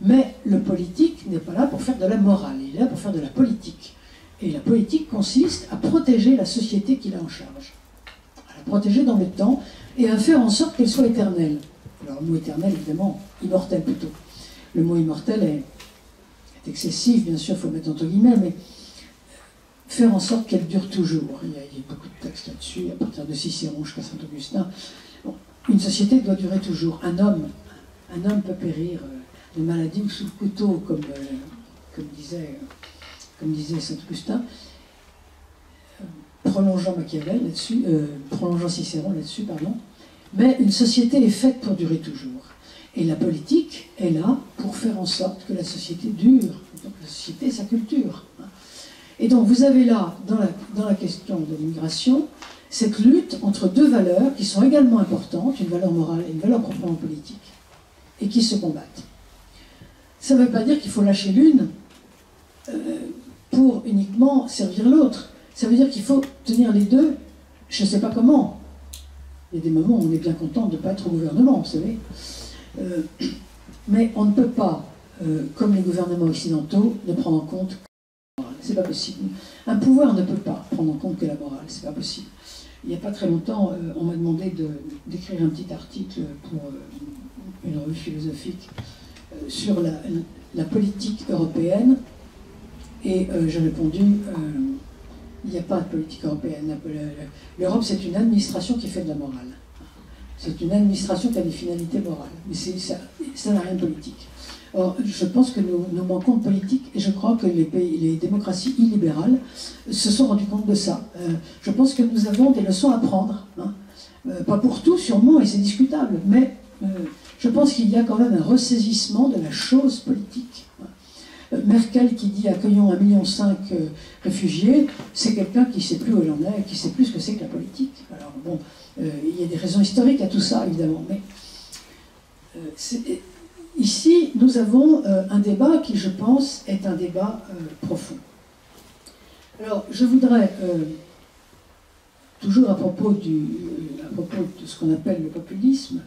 Mais le politique n'est pas là pour faire de la morale, il est là pour faire de la politique. Et la politique consiste à protéger la société qu'il a en charge. À la protéger dans le temps et à faire en sorte qu'elle soit éternelle. Alors le mot éternel, évidemment, immortel plutôt. Le mot immortel est excessif, bien sûr, il faut le mettre entre guillemets, mais faire en sorte qu'elle dure toujours. Il y a beaucoup de textes là-dessus, à partir de Cicéron jusqu'à Saint-Augustin. Bon, une société doit durer toujours. Un homme peut périr de maladie ou sous le couteau, comme disait Saint-Augustin, prolongeant Machiavel là-dessus, prolongeant Cicéron là-dessus, pardon. Mais une société est faite pour durer toujours. Et la politique est là pour faire en sorte que la société dure. Donc la société, sa culture. Et donc vous avez là, dans la question de l'immigration, cette lutte entre deux valeurs qui sont également importantes, une valeur morale et une valeur proprement politique, et qui se combattent. Ça ne veut pas dire qu'il faut lâcher l'une pour uniquement servir l'autre. Ça veut dire qu'il faut tenir les deux, je ne sais pas comment. Il y a des moments où on est bien content de ne pas être au gouvernement, vous savez. Mais on ne peut pas, comme les gouvernements occidentaux, ne prendre en compte que la morale. C'est pas possible. Un pouvoir ne peut pas prendre en compte que la morale, c'est pas possible. Il n'y a pas très longtemps, on m'a demandé d'écrire un petit article pour une revue philosophique sur la politique européenne, et j'ai répondu il n'y a pas de politique européenne. L'Europe, c'est une administration qui fait de la morale. C'est une administration qui a des finalités morales. Mais ça n'a rien de politique. Or, je pense que nous manquons de politique, et je crois que les démocraties illibérales se sont rendues compte de ça. Je pense que nous avons des leçons à prendre. Hein. Pas pour tout, sûrement, et c'est discutable, mais je pense qu'il y a quand même un ressaisissement de la chose politique. Merkel qui dit accueillons 1,5 million de réfugiés, c'est quelqu'un qui ne sait plus où elle en est, qui ne sait plus ce que c'est que la politique. Alors bon, il y a des raisons historiques à tout ça, évidemment, mais ici, nous avons un débat qui, je pense, est un débat profond. Alors, je voudrais, toujours à propos de ce qu'on appelle le populisme,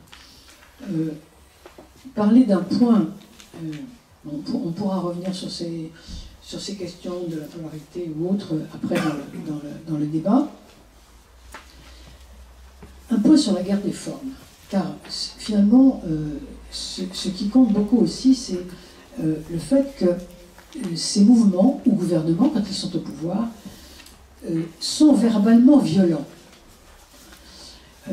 parler d'un point. On pourra revenir sur ces questions de la polarité ou autres après dans le débat. Un point sur la guerre des formes. Car finalement, ce qui compte beaucoup aussi, c'est le fait que ces mouvements ou gouvernements, quand ils sont au pouvoir, sont verbalement violents. Je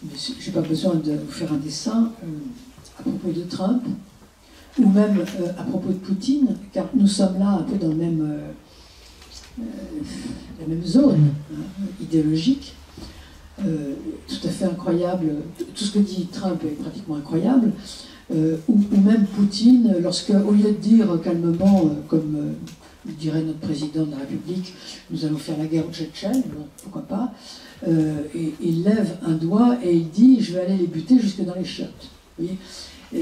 n'ai pas besoin de vous faire un dessin à propos de Trump, ou même à propos de Poutine, car nous sommes là un peu dans la même zone idéologique, tout à fait incroyable. Tout ce que dit Trump est pratiquement incroyable, ou même Poutine, lorsque, au lieu de dire calmement, comme dirait notre président de la République, nous allons faire la guerre aux Tchétchènes, bon, pourquoi pas, et il lève un doigt et il dit je vais aller les buter jusque dans les chiottes. Vous voyez,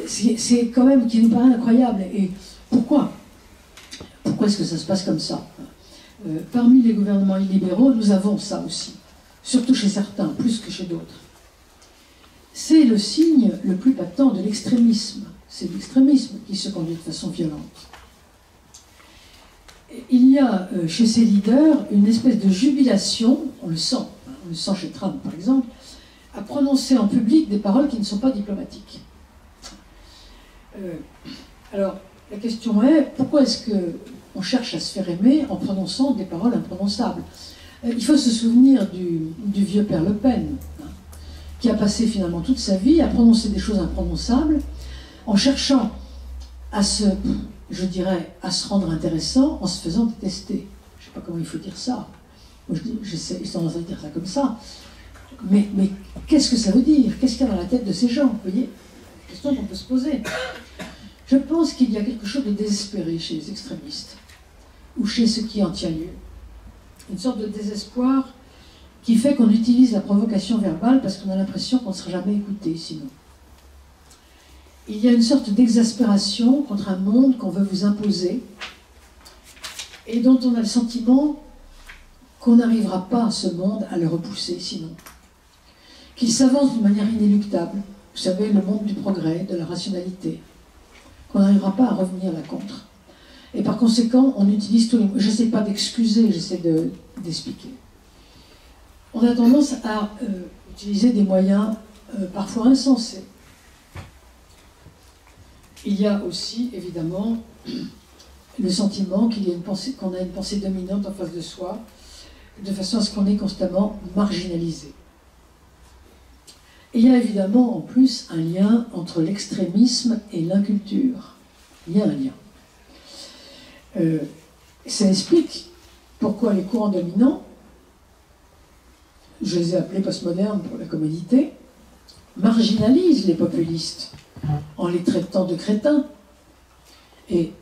c'est quand même qui nous paraît incroyable. Et pourquoi est-ce que ça se passe comme ça? Parmi les gouvernements illibéraux, nous avons ça aussi, surtout chez certains, plus que chez d'autres. C'est le signe le plus patent de l'extrémisme. C'est l'extrémisme qui se conduit de façon violente. Il y a chez ces leaders une espèce de jubilation, on le sent chez Trump par exemple, à prononcer en public des paroles qui ne sont pas diplomatiques. Alors, la question est, pourquoi est-ce qu'on cherche à se faire aimer en prononçant des paroles imprononçables? Il faut se souvenir du vieux père Le Pen, qui a passé finalement toute sa vie à prononcer des choses imprononçables, en cherchant à se, je dirais, à se rendre intéressant en se faisant détester. Je ne sais pas comment il faut dire ça. Moi, j'ai tendance à dire ça comme ça. Mais qu'est-ce que ça veut dire? Qu'est-ce qu'il y a dans la tête de ces gens? Vous voyez, la question qu'on peut se poser. Je pense qu'il y a quelque chose de désespéré chez les extrémistes, ou chez ceux qui en tient lieu. Une sorte de désespoir qui fait qu'on utilise la provocation verbale parce qu'on a l'impression qu'on ne sera jamais écouté sinon. Il y a une sorte d'exaspération contre un monde qu'on veut vous imposer et dont on a le sentiment qu'on n'arrivera pas, ce monde, à le repousser sinon. Qu'il s'avance d'une manière inéluctable, vous savez, le monde du progrès, de la rationalité, qu'on n'arrivera pas à revenir là contre. Et par conséquent, on utilise tous les mots. Je n'essaie pas d'excuser, j'essaie d'expliquer. On a tendance à utiliser des moyens parfois insensés. Il y a aussi, évidemment, le sentiment qu'il y a qu'on a une pensée dominante en face de soi, de façon à ce qu'on est constamment marginalisé. Et il y a évidemment en plus un lien entre l'extrémisme et l'inculture. Il y a un lien. Ça explique pourquoi les courants dominants, je les ai appelés postmodernes pour la commodité, marginalisent les populistes en les traitant de crétins. Et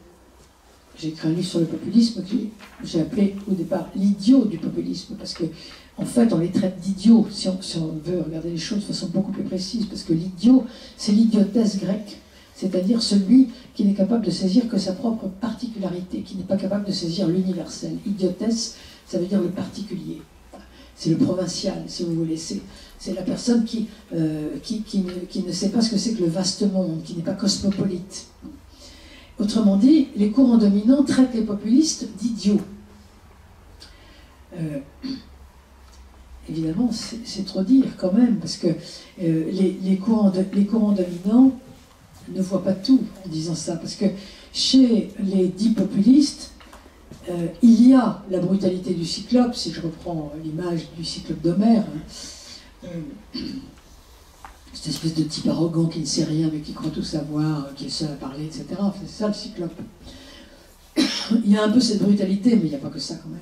j'ai écrit un livre sur le populisme que j'ai appelé au départ l'idiot du populisme, parce que en fait on les traite d'idiots, si on veut regarder les choses de façon beaucoup plus précise, parce que l'idiot, c'est l'idiotesse grecque, c'est-à-dire celui qui n'est capable de saisir que sa propre particularité, qui n'est pas capable de saisir l'universel. Idiotesse, ça veut dire le particulier. C'est le provincial, si vous voulez. C'est la personne qui ne sait pas ce que c'est que le vaste monde, qui n'est pas cosmopolite. Autrement dit, les courants dominants traitent les populistes d'idiots. Évidemment, c'est trop dire quand même, parce que les courants dominants ne voient pas tout en disant ça, parce que chez les dits populistes, il y a la brutalité du cyclope, si je reprends l'image du cyclope d'Homère, cette espèce de type arrogant qui ne sait rien mais qui croit tout savoir, qui est seul à parler, etc. C'est ça le cyclope. Il y a un peu cette brutalité, mais il n'y a pas que ça quand même.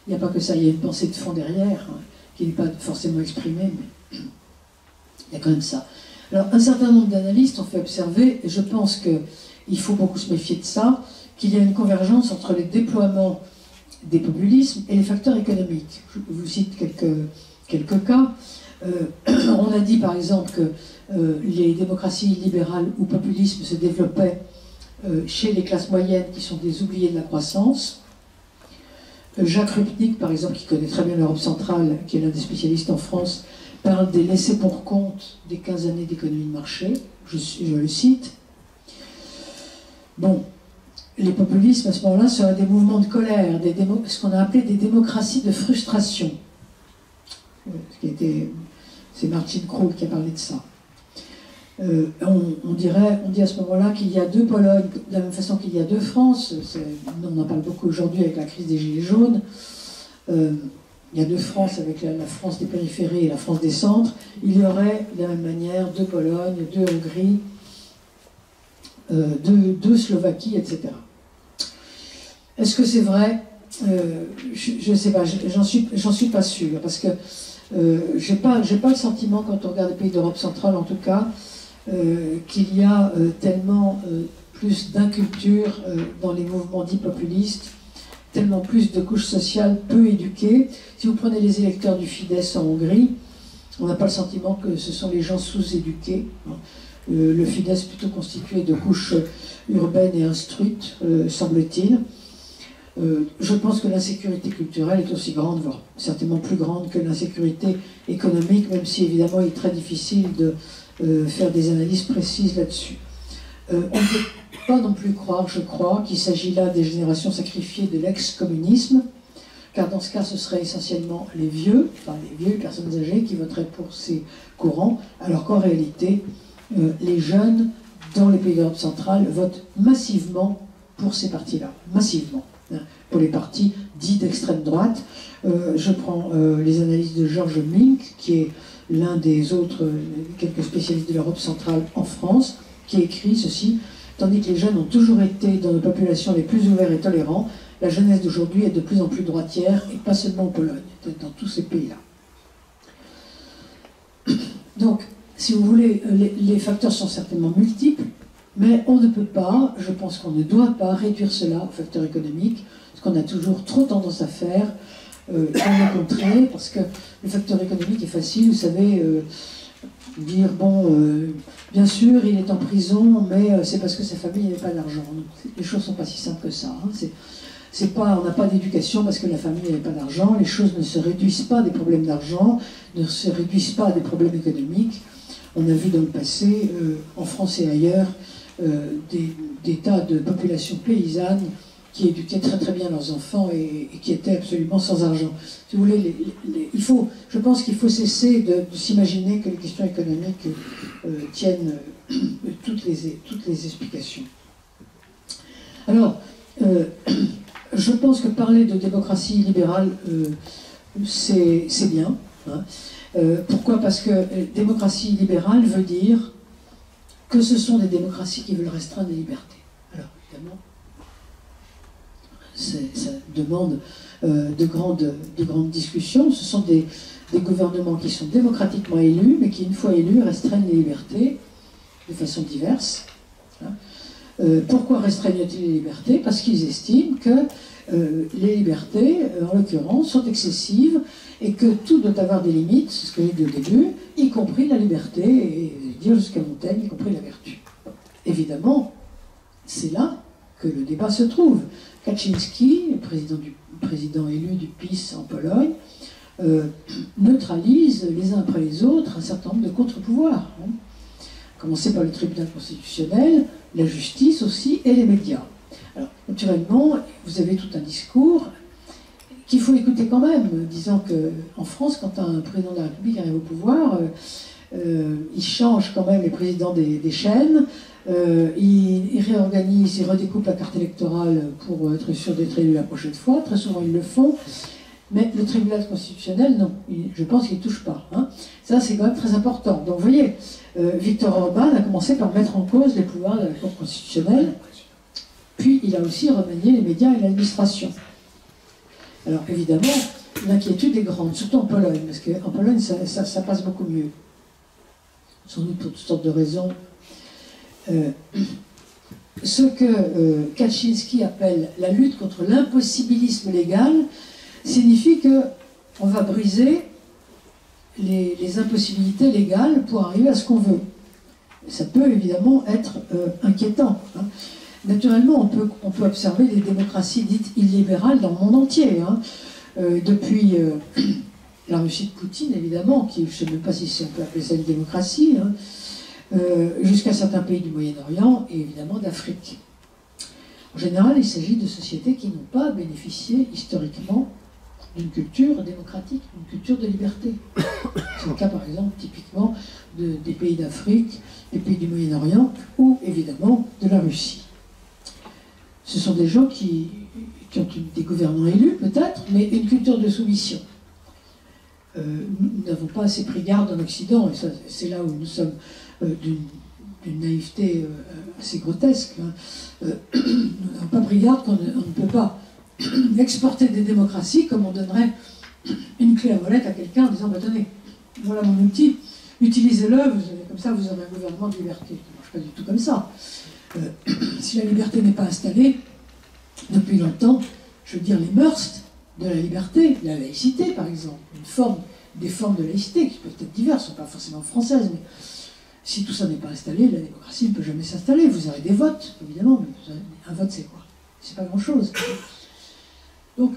Il n'y a pas que ça, il y a une pensée de fond derrière, qui n'est pas forcément exprimée, mais il y a quand même ça. Alors, un certain nombre d'analystes ont fait observer, et je pense qu'il faut beaucoup se méfier de ça, qu'il y a une convergence entre les déploiements des populismes et les facteurs économiques. Je vous cite quelques cas. On a dit par exemple que les démocraties libérales ou populismes se développaient chez les classes moyennes qui sont des oubliés de la croissance. Jacques Rupnik, par exemple, qui connaît très bien l'Europe centrale, qui est l'un des spécialistes en France, parle des laissés pour compte des 15 années d'économie de marché. Je le cite. Bon, les populismes à ce moment-là seraient des mouvements de colère, ce qu'on a appelé des démocraties de frustration. C'est Martin Krul qui a parlé de ça. On dit à ce moment-là qu'il y a deux Polognes, de la même façon qu'il y a deux France, on en parle beaucoup aujourd'hui avec la crise des Gilets jaunes, il y a deux France avec la France des périphéries et la France des centres, il y aurait de la même manière deux Pologne, deux Hongrie, deux Slovaquie, etc. Est-ce que c'est vrai? Je ne sais pas, j'en suis pas sûre, parce que j'ai pas le sentiment, quand on regarde les pays d'Europe centrale en tout cas, qu'il y a tellement plus d'inculture dans les mouvements dits populistes, tellement plus de couches sociales peu éduquées. Si vous prenez les électeurs du Fidesz en Hongrie, on n'a pas le sentiment que ce sont les gens sous-éduqués. Le Fidesz est plutôt constitué de couches urbaines et instruites, semble-t-il. Je pense que l'insécurité culturelle est aussi grande, voire certainement plus grande que l'insécurité économique, même si évidemment il est très difficile de faire des analyses précises là-dessus. On ne peut pas non plus croire, je crois, qu'il s'agit là des générations sacrifiées de l'ex-communisme, car dans ce cas ce serait essentiellement les vieux, enfin les vieilles personnes âgées qui voteraient pour ces courants, alors qu'en réalité les jeunes dans les pays d'Europe centrale votent massivement pour ces partis-là, massivement. Pour les partis dits d'extrême droite. Je prends les analyses de Georges Mink, qui est l'un des autres, quelques spécialistes de l'Europe centrale en France, qui écrit ceci: tandis que les jeunes ont toujours été dans nos populations les plus ouverts et tolérants, la jeunesse d'aujourd'hui est de plus en plus droitière, et pas seulement en Pologne, dans tous ces pays-là. Donc, si vous voulez, les facteurs sont certainement multiples, mais on ne peut pas, je pense qu'on ne doit pas réduire cela aux facteurs économiques, ce qu'on a toujours trop tendance à faire, dans le contraire, parce que le facteur économique est facile, vous savez, dire, bon, bien sûr, il est en prison, mais c'est parce que sa famille n'avait pas d'argent. Les choses ne sont pas si simples que ça. Hein. C'est pas, on n'a pas d'éducation parce que la famille n'avait pas d'argent. Les choses ne se réduisent pas à des problèmes d'argent, ne se réduisent pas à des problèmes économiques. On a vu dans le passé, en France et ailleurs, des tas de populations paysannes qui éduquaient très très bien leurs enfants et qui étaient absolument sans argent. Si vous voulez, je pense qu'il faut cesser de s'imaginer que les questions économiques tiennent toutes les explications. Alors, je pense que parler de démocratie libérale, c'est bien. Hein. Pourquoi? Parce que démocratie libérale veut dire que ce sont des démocraties qui veulent restreindre les libertés. Alors, évidemment, ça demande de grandes discussions. Ce sont des gouvernements qui sont démocratiquement élus, mais qui, une fois élus, restreignent les libertés de façon diverse. Hein. Pourquoi restreignent-ils les libertés? Parce qu'ils estiment que les libertés, en l'occurrence, sont excessives et que tout doit avoir des limites, c'est ce que j'ai dit au début, y compris la liberté, et dire jusqu'à Montaigne, y compris la vertu. Évidemment, c'est là que le débat se trouve. Kaczynski, président élu du PiS en Pologne, neutralise les uns après les autres un certain nombre de contre-pouvoirs. Hein. Commencer par le tribunal constitutionnel, la justice aussi, et les médias. Alors, naturellement, vous avez tout un discours qu'il faut écouter quand même, disant qu'en France, quand un président de la République arrive au pouvoir, il change quand même les présidents des chaînes, il réorganise, il redécoupe la carte électorale pour être sûr d'être élu la prochaine fois. Très souvent, ils le font. Mais le tribunal constitutionnel, non. Je pense qu'il ne touche pas. Hein. Ça, c'est quand même très important. Donc, vous voyez, Viktor Orban a commencé par mettre en cause les pouvoirs de la Cour constitutionnelle. Puis, il a aussi remanié les médias et l'administration. Alors, évidemment, l'inquiétude est grande, surtout en Pologne, parce qu'en Pologne, ça passe beaucoup mieux. Sans doute pour toutes sortes de raisons. Ce que Kaczynski appelle la lutte contre l'impossibilisme légal signifie qu'on va briser les impossibilités légales pour arriver à ce qu'on veut. Ça peut évidemment être inquiétant. Hein. Naturellement, on peut observer des démocraties dites illibérales dans le monde entier. Hein. Depuis la Russie de Poutine, évidemment, qui, je ne sais même pas si on peut appeler ça une démocratie, hein, jusqu'à certains pays du Moyen-Orient et évidemment d'Afrique. En général, il s'agit de sociétés qui n'ont pas bénéficié historiquement d'une culture démocratique, d'une culture de liberté. C'est le cas, par exemple, typiquement des pays d'Afrique, des pays du Moyen-Orient ou évidemment de la Russie. Ce sont des gens qui ont des gouvernants élus, peut-être, mais une culture de soumission. Nous n'avons pas assez pris garde en Occident, et c'est là où nous sommes d'une naïveté assez grotesque. Hein. Nous n'avons pas pris garde qu'on ne peut pas exporter des démocraties comme on donnerait une clé à molette à quelqu'un en disant bah, tenez, voilà mon outil, utilisez-le, comme ça vous aurez un gouvernement de liberté. Ça ne marche pas du tout comme ça. Si la liberté n'est pas installée, depuis longtemps, je veux dire les mœurs de la liberté, la laïcité par exemple, des formes de laïcité qui peuvent être diverses, ne sont pas forcément françaises, mais si tout ça n'est pas installé, la démocratie ne peut jamais s'installer. Vous aurez des votes, évidemment, mais un vote c'est quoi? C'est pas grand-chose. Donc,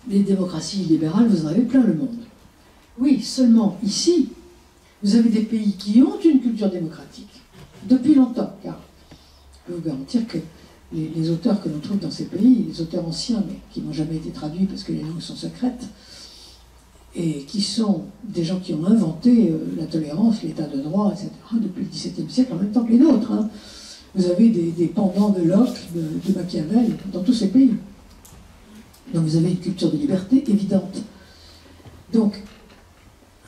les démocraties libérales, vous en avez plein le monde. Oui, seulement ici, vous avez des pays qui ont une culture démocratique depuis longtemps, car je peux vous garantir que les auteurs que l'on trouve dans ces pays, les auteurs anciens, mais qui n'ont jamais été traduits parce que les langues sont secrètes, et qui sont des gens qui ont inventé la tolérance, l'état de droit, etc., depuis le XVIIe siècle, en même temps que les nôtres. Hein. Vous avez des pendants de Locke, de Machiavel, dans tous ces pays. Donc vous avez une culture de liberté évidente. Donc,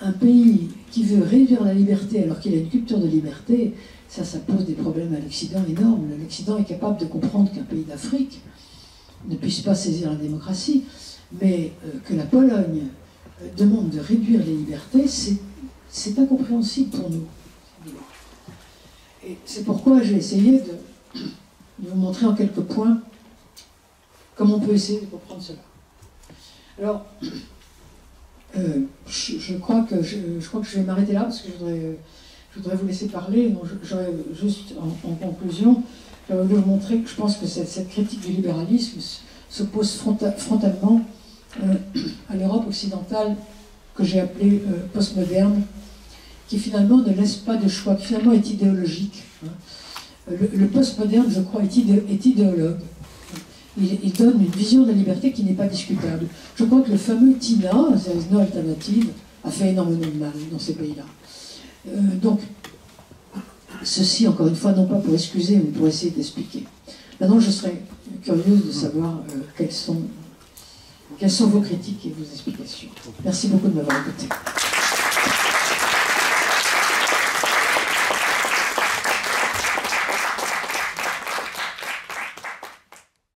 un pays qui veut réduire la liberté alors qu'il a une culture de liberté, ça pose des problèmes à l'Occident énormes. L'Occident est capable de comprendre qu'un pays d'Afrique ne puisse pas saisir la démocratie, mais que la Pologne demande de réduire les libertés, c'est incompréhensible pour nous. Et c'est pourquoi j'ai essayé de vous montrer en quelques points comment on peut essayer de comprendre cela. Alors, je crois que je vais m'arrêter là parce que je voudrais vous laisser parler. Donc j'aurais juste en conclusion, j'aurais voulu vous montrer que je pense que cette critique du libéralisme s'oppose frontalement à l'Europe occidentale que j'ai appelée postmoderne, qui finalement ne laisse pas de choix, qui finalement est idéologique. Le postmoderne, je crois, est idéologue. Il donne une vision de la liberté qui n'est pas discutable. Je crois que le fameux TINA, There is no alternative, a fait énormément de mal dans ces pays-là. Donc, ceci, encore une fois, non pas pour excuser, mais pour essayer d'expliquer. Maintenant, je serais curieuse de savoir quelles sont vos critiques et vos explications. Merci beaucoup de m'avoir écouté.